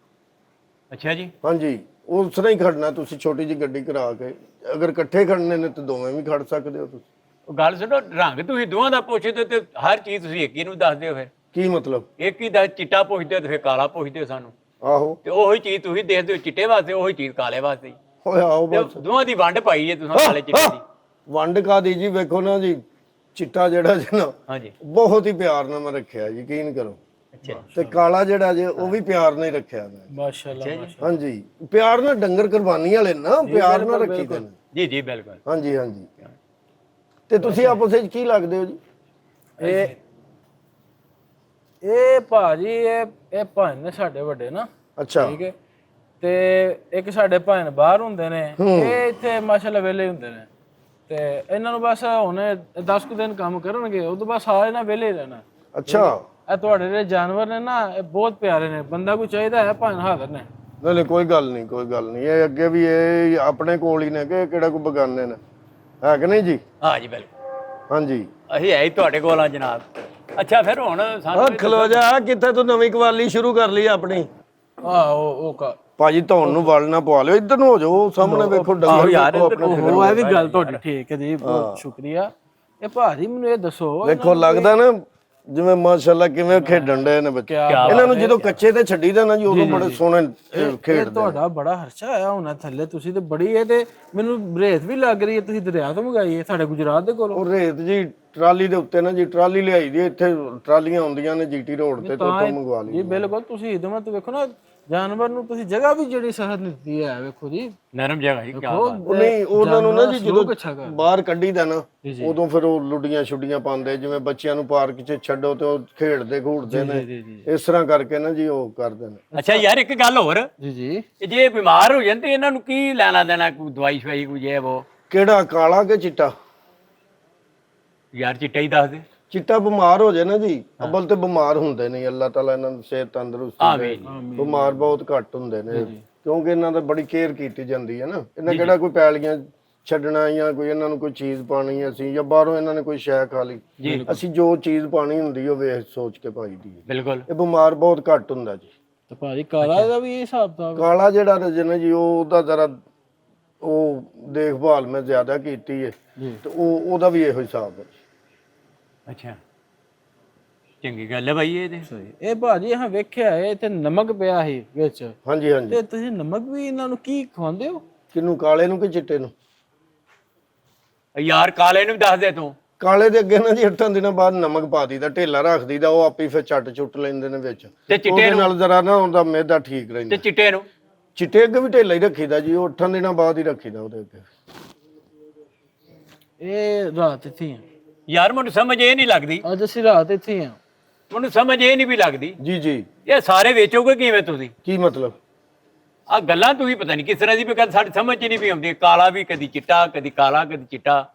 ਅੱਛਾ ਜੀ। ਹਾਂਜੀ, ਉਸ ਤਰ੍ਹਾਂ ਹੀ ਖੜਨਾ ਤੁਸੀਂ, ਛੋਟੀ ਜਿਹੀ ਗੱਡੀ ਕਰਾ ਕੇ। ਅਗਰ ਇਕੱਠੇ ਖੜਨੇ ਨੇ ਤੇ ਦੋਵੇਂ ਵੀ ਖੜ ਸਕਦੇ ਹੋ ਤੁਸੀਂ। ਉਹ ਗੱਲ ਸੁਣੋ, ਰੰਗ ਤੁਸੀਂ ਦੋਵਾਂ ਦਾ ਪੁੱਛਦੇ ਤੇ ਹਰ ਚੀਜ਼ ਤੁਸੀਂ ਇੱਕ ਹੀ ਨੂੰ ਦੱਸਦੇ ਹੋ, ਫਿਰ ਕੀ ਮਤਲਬ? ਇੱਕ ਹੀ ਦਾ ਚਿੱਟਾ ਪੁੱਛਦੇ ਹੋ ਤੇ ਫਿਰ ਕਾਲਾ ਪੁੱਛਦੇ ਹੋ ਸਾਨੂੰ, ਆਹੋ, ਤੇ ਉਹੀ ਚੀਜ਼ ਤੁਸੀਂ ਦੇਖਦੇ ਹੋ ਚਿੱਟੇ ਵਾਸਤੇ, ਉਹੀ ਚੀਜ਼ ਕਾਲੇ ਵਾਸਤੇ। ਹੋਇਆ ਉਹ ਤੇ ਬਸ। ਦੋਵਾਂ ਦੀ ਵੰਡ ਪਾਈ ਹੈ ਤੁਸੀਂ ਕਾਲੇ ਚਿੱਟੇ ਦੀ। ਵੰਡ ਕਾਦੀ ਜੀ, ਵੇਖੋ ਨਾ ਜੀ, ਚਿੱਟਾ ਜਿਹੜਾ ਜੀ ਨਾ ਹਾਂਜੀ। ਬਹੁਤ ਹੀ ਪਿਆਰ ਨਾਲ ਮੈਂ ਰੱਖਿਆ, ਯਕੀਨ ਕਰੋ। ਅੱਛਾ। ਤੇ ਕਾਲਾ ਜਿਹੜਾ ਜੇ ਉਹ ਵੀ ਪਿਆਰ ਨਾਲ ਹੀ ਰੱਖਿਆ ਮੈਂ। ਮਾਸ਼ਾਅੱਲਾ। ਹਾਂਜੀ, ਪਿਆਰ ਨਾਲ, ਡੰਗਰ ਕੁਰਬਾਨੀ ਵਾਲੇ ਨਾ ਪਿਆਰ ਨਾਲ ਰੱਖੀ ਦੇ ਨੇ। ਜੀ ਜੀ ਬਿਲਕੁਲ। ਹਾਂਜੀ ਹਾਂਜੀ। ਤੇ ਤੁਸੀਂ ਆਪਸ ਵਿੱਚ ਕੀ ਲੱਗਦੇ ਹੋ ਜੀ? ਇਹ ਭਾਜੀ ਇਹ ਭਾਈ ਨੇ ਸਾਡੇ ਵੱਡੇ ਨਾ, ਅੱਛਾ, ਠੀਕ ਹੈ। ਤੇ ਇੱਕ ਸਾਡੇ ਭਾਈ ਬਾਹਰ ਹੁੰਦੇ ਨੇ, ਇਹ ਇੱਥੇ ਮਾਸ਼ਾਅੱਲਾ ਵੇਲੇ ਹੁੰਦੇ ਨੇ। ਤੇ ਇਹਨਾਂ ਨੂੰ ਬਸ ਹੁਣ 10 ਕੁ ਦਿਨ ਕੰਮ ਕਰਨਗੇ, ਉਦੋਂ ਬਾਅਦ ਸਾਰੇ ਨਾ ਵੇਲੇ ਰਹਿਣਾ। ਅੱਛਾ। ਇਹ ਤੁਹਾਡੇ ਜਿਹੜੇ ਜਾਨਵਰ ਨੇ ਨਾ, ਇਹ ਬਹੁਤ ਪਿਆਰੇ ਨੇ, ਬੰਦਾ ਕੋਈ ਚਾਹੀਦਾ ਹੈ ਭਾਈ ਹਾਜ਼ਰ ਨੇ। ਨਹੀਂ ਨਹੀਂ, ਕੋਈ ਗੱਲ ਨਹੀਂ, ਕੋਈ ਗੱਲ ਨਹੀਂ। ਇਹ ਅੱਗੇ ਵੀ ਇਹ ਆਪਣੇ ਕੋਲ ਹੀ ਨੇ ਕਿ ਕਿਹੜਾ ਕੋਈ ਬਗਾਨੇ ਨੇ, ਹੈ ਕਿ ਨਹੀਂ ਜੀ? ਹਾਂ ਜੀ ਬਿਲਕੁਲ। ਹਾਂਜੀ, ਅਸੀਂ ਹੈ ਹੀ ਤੁਹਾਡੇ ਕੋਲ ਆ ਜਨਾਬ। ਅੱਛਾ, ਫਿਰ ਹੁਣ ਸਾਨੂੰ ਖਲੋ ਜਾ, ਕਿੱਥੇ ਤੂੰ ਨਵੀਂ ਕਵਾਲੀ ਸ਼ੁਰੂ ਕਰ ਲਈ ਆਪਣੀ? ਉਹ ਭਾਜੀ ਧੌਣ ਨੂੰ ਵਲ ਨਾ ਪਵਾ ਲਿਓ, ਇੱਧਰ ਨੂੰ ਹੋ ਜਾਓ, ਸਾਹਮਣੇ ਵੇਖੋ ਡੰਗਰ ਯਾਰ, ਵੇਖੋ ਆਪਣੇ। ਉਹ ਇਹ ਵੀ ਗੱਲ ਤੁਹਾਡੀ ਠੀਕ ਹੈ ਜੀ, ਬਹੁਤ ਸ਼ੁਕਰੀਆ। ਇਹ ਭਾਜੀ ਮੈਨੂੰ ਇਹ ਦੱਸੋ, ਵੇਖੋ ਲੱਗਦਾ ਨਾ ਜਿਵੇਂ ਮਾਸ਼ਾਅੱਲਾ ਕਿਵੇਂ ਖੇਡਣ ਡਏ ਨੇ ਬੱਚੇ। ਇਹਨਾਂ ਨੂੰ ਜਦੋਂ ਕੱਚੇ ਤੇ ਛੱਡੀਦਾ ਨਾ ਜੀ, ਉਦੋਂ ਬੜੇ ਸੋਹਣੇ ਖੇਡਦੇ। ਤੁਹਾਡਾ ਬੜਾ ਖਰਚਾ ਆਇਆ ਹੋਣਾ ਥੱਲੇ, ਤੁਸੀਂ ਤੇ ਬੜੀ ਇਹ ਤੇ ਮੈਨੂੰ ਰੇਤ ਵੀ ਲੱਗ ਰਹੀ ਹੈ, ਤੁਸੀਂ ਦਰਿਆ ਤੋਂ ਮੰਗਾਈ ਹੈ ਸਾਡੇ ਗੁਜਰਾਤ ਦੇ ਕੋਲੋਂ। ਉਹ ਰੇਤ ਜੀ ਟਰਾਲੀ ਦੇ ਉੱਤੇ ਨਾ ਜੀ, ਟਰਾਲੀ ਲਿਆਈ ਦੀ ਇੱਥੇ, ਟਰਾਲੀਆਂ ਆਉਂਦੀਆਂ ਨੇ ਜੀਟੀ ਰੋਡ ਤੇ, ਤੋਂ ਮੰਗਵਾ ਲਈ ਜੀ ਬਿਲਕੁਲ। ਤੁਸੀਂ ਇਦਮਤ ਵੇਖੋ ਨਾ, ਜਾਨਵਰ ਨੂੰ ਤੁਸੀਂ ਜਗ੍ਹਾ ਵੀ ਜਿਹੜੀ ਸਹਤ ਦਿੱਤੀ ਹੈ, ਵੇਖੋ ਜੀ, ਨਰਮ ਜਗ੍ਹਾ ਜੀ। ਕਿਆ ਉਹ ਨਹੀਂ, ਉਹਨਾਂ ਨੂੰ ਨਾ ਜੀ ਜਦੋਂ ਅੱਛਾ ਕਰ ਬਾਹਰ ਕੱਢੀਦਾ ਨਾ, ਉਦੋਂ ਫਿਰ ਉਹ ਲੁੱਡੀਆਂ ਛੁੱਡੀਆਂ ਪਾਉਂਦੇ, ਜਿਵੇਂ ਬੱਚਿਆਂ ਨੂੰ ਪਾਰਕ 'ਚ ਛੱਡੋ ਤੇ ਉਹ ਖੇਡਦੇ ਖੂਡਦੇ ਨੇ, ਇਸ ਤਰ੍ਹਾਂ ਕਰਕੇ ਨਾ ਜੀ ਉਹ ਕਰਦੇ ਨੇ। ਅੱਛਾ ਯਾਰ, ਇੱਕ ਗੱਲ ਹੋਰ, ਜੀ ਇਹ ਜੇ ਬਿਮਾਰ ਹੋ ਜਾਂਦੇ ਇਹਨਾਂ ਨੂੰ ਕੀ ਲੈਣਾ ਦੇਣਾ, ਕੋਈ ਦਵਾਈ ਸ਼ਵਾਈ ਕੋਈ ਇਹ ਉਹ? ਕਿਹੜਾ, ਕਾਲਾ ਕਿ ਚਿੱਟਾ? ਯਾਰ ਚਿੱਟਾ ਹੀ ਦੱਸ ਦੇ। ਚਿੱਟਾ ਬਿਮਾਰ ਹੋ ਜਾਏ ਨਾ ਜੀ, ਅਬਲ ਤੇ ਬਿਮਾਰ ਹੁੰਦੇ ਨਹੀਂ, ਅੱਲਾਹ ਤਾਲਾ ਇਹਨਾਂ ਨੂੰ ਸਿਹਤ ਤੰਦਰੁਸਤੀ ਦੇ। ਬਿਮਾਰ ਬਹੁਤ ਘੱਟ ਹੁੰਦੇ ਨੇ, ਕਿਉਂਕਿ ਇਹਨਾਂ ਦਾ ਬੜੀ ਕੇਅਰ ਕੀਤੀ ਜਾਂਦੀ ਹੈ ਨਾ। ਇਹਨਾਂ ਕਿਹੜਾ ਕੋਈ ਪੈਲੀਆਂ ਛੱਡਣਾ ਜਾਂ ਕੋਈ ਇਹਨਾਂ ਨੂੰ ਕੋਈ ਚੀਜ਼ ਪਾਣੀ ਅਸੀਂ, ਜਾਂ ਬਾਹਰੋਂ ਇਹਨਾਂ ਨੇ ਕੋਈ ਸ਼ੈ ਖਾ ਲਈ, ਅਸੀਂ ਜੋ ਚੀਜ਼ ਪਾਣੀ ਹੁੰਦੀ ਉਹ ਵੇਖ ਸੋਚ ਕੇ ਪਾਈ ਦੀ ਹੈ। ਬਿਲਕੁਲ। ਇਹ ਬਿਮਾਰ ਬਹੁਤ ਘੱਟ ਹੁੰਦਾ ਜੀ। ਤੇ ਭਾਜੀ ਕਾਲਾ ਦਾ ਵੀ ਇਹ ਹਿਸਾਬ ਦਾ? ਕਾਲਾ ਜਿਹੜਾ ਰਜਨ ਜੀ, ਉਹਦਾ ਜ਼ਰਾ ਉਹ ਦੇਖਭਾਲ ਮੈਂ ਜ਼ਿਆਦਾ ਕੀਤੀ ਹੈ, ਤੇ ਉਹਦਾ ਵੀ ਇਹੋ ਹਿਸਾਬ ਹੈ। ਅੱਛਾ, ਚੰਗੀ ਗੱਲ ਹੈ ਭਾਈ। ਇਹ ਭਾਜੀ ਹਾਂ ਵੇਖਿਆ ਇਹ ਤੇ ਨਮਕ ਪਿਆ ਸੀ ਵਿੱਚ। ਹਾਂਜੀ ਹਾਂਜੀ। ਤੇ ਤੁਸੀਂ ਨਮਕ ਵੀ ਇਹਨਾਂ ਨੂੰ ਕੀ ਖਵਾਉਂਦੇ ਹੋ? ਕਿਹਨੂੰ, ਕਾਲੇ ਨੂੰ ਕਿ ਚਿੱਟੇ ਨੂੰ? ਯਾਰ ਕਾਲੇ ਨੂੰ ਵੀ ਦੱਸ ਦੇ ਤੂੰ। ਕਾਲੇ ਦੇ ਅੱਗੇ ਨਾ ਜੀ 8 ਦਿਨਾਂ ਬਾਅਦ ਨਮਕ ਪਾ ਦਈਦਾ, ਢੇਲਾ ਰੱਖ ਦਈਦਾ, ਉਹ ਆਪੇ ਫਿਰ ਛੱਟ ਛੁੱਟ ਲੈਂਦੇ ਨੇ ਵਿੱਚ। ਤੇ ਚਿੱਟੇ ਉਹਦੇ ਨਾਲ ਜ਼ਰਾ ਨਾ ਉਹਦਾ ਮਿਹਦਾ ਠੀਕ ਰਹਿੰਦਾ। ਤੇ ਚਿੱਟੇ ਨੂੰ? ਚਿੱਟੇ ਅੱਗੇ ਵੀ ਢੇਲਾ ਹੀ ਰੱਖੀਦਾ ਜੀ, ਉਹ 8 ਦਿਨਾਂ ਬਾਅਦ ਹੀ ਰੱਖੀਦਾ ਉਹਦੇ ਅੱਗੇ। ਇਹ ਰਾਤ ਇੱਥੇ ਆ ਯਾਰ, ਮੈਨੂੰ ਸਮਝ ਇਹ ਨਹੀਂ ਲੱਗਦੀ। ਅੱਜ ਅਸੀਂ ਰਾਤ ਇੱਥੇ ਆ। ਮੈਨੂੰ ਸਮਝ ਇਹ ਨਹੀਂ ਵੀ ਲੱਗਦੀ। ਜੀ ਜੀ। ਇਹ ਸਾਰੇ ਵੇਚੋਗੇ ਕਿਵੇਂ ਤੁਸੀਂ? ਕੀ ਮਤਲਬ? ਆ ਗੱਲਾਂ ਤੁਸੀਂ ਪਤਾ ਨਹੀਂ ਕਿਸ ਤਰ੍ਹਾਂ ਦੀ ਵੀ ਗੱਲ ਸਾਡੀ ਸਮਝ ਚ ਨਹੀਂ ਵੀ ਆਉਂਦੀ। ਕਾਲਾ ਵੀ ਕਦੀ ਚਿੱਟਾ, ਕਦੀ ਕਾਲਾ, ਕਦੀ ਚਿੱਟਾ।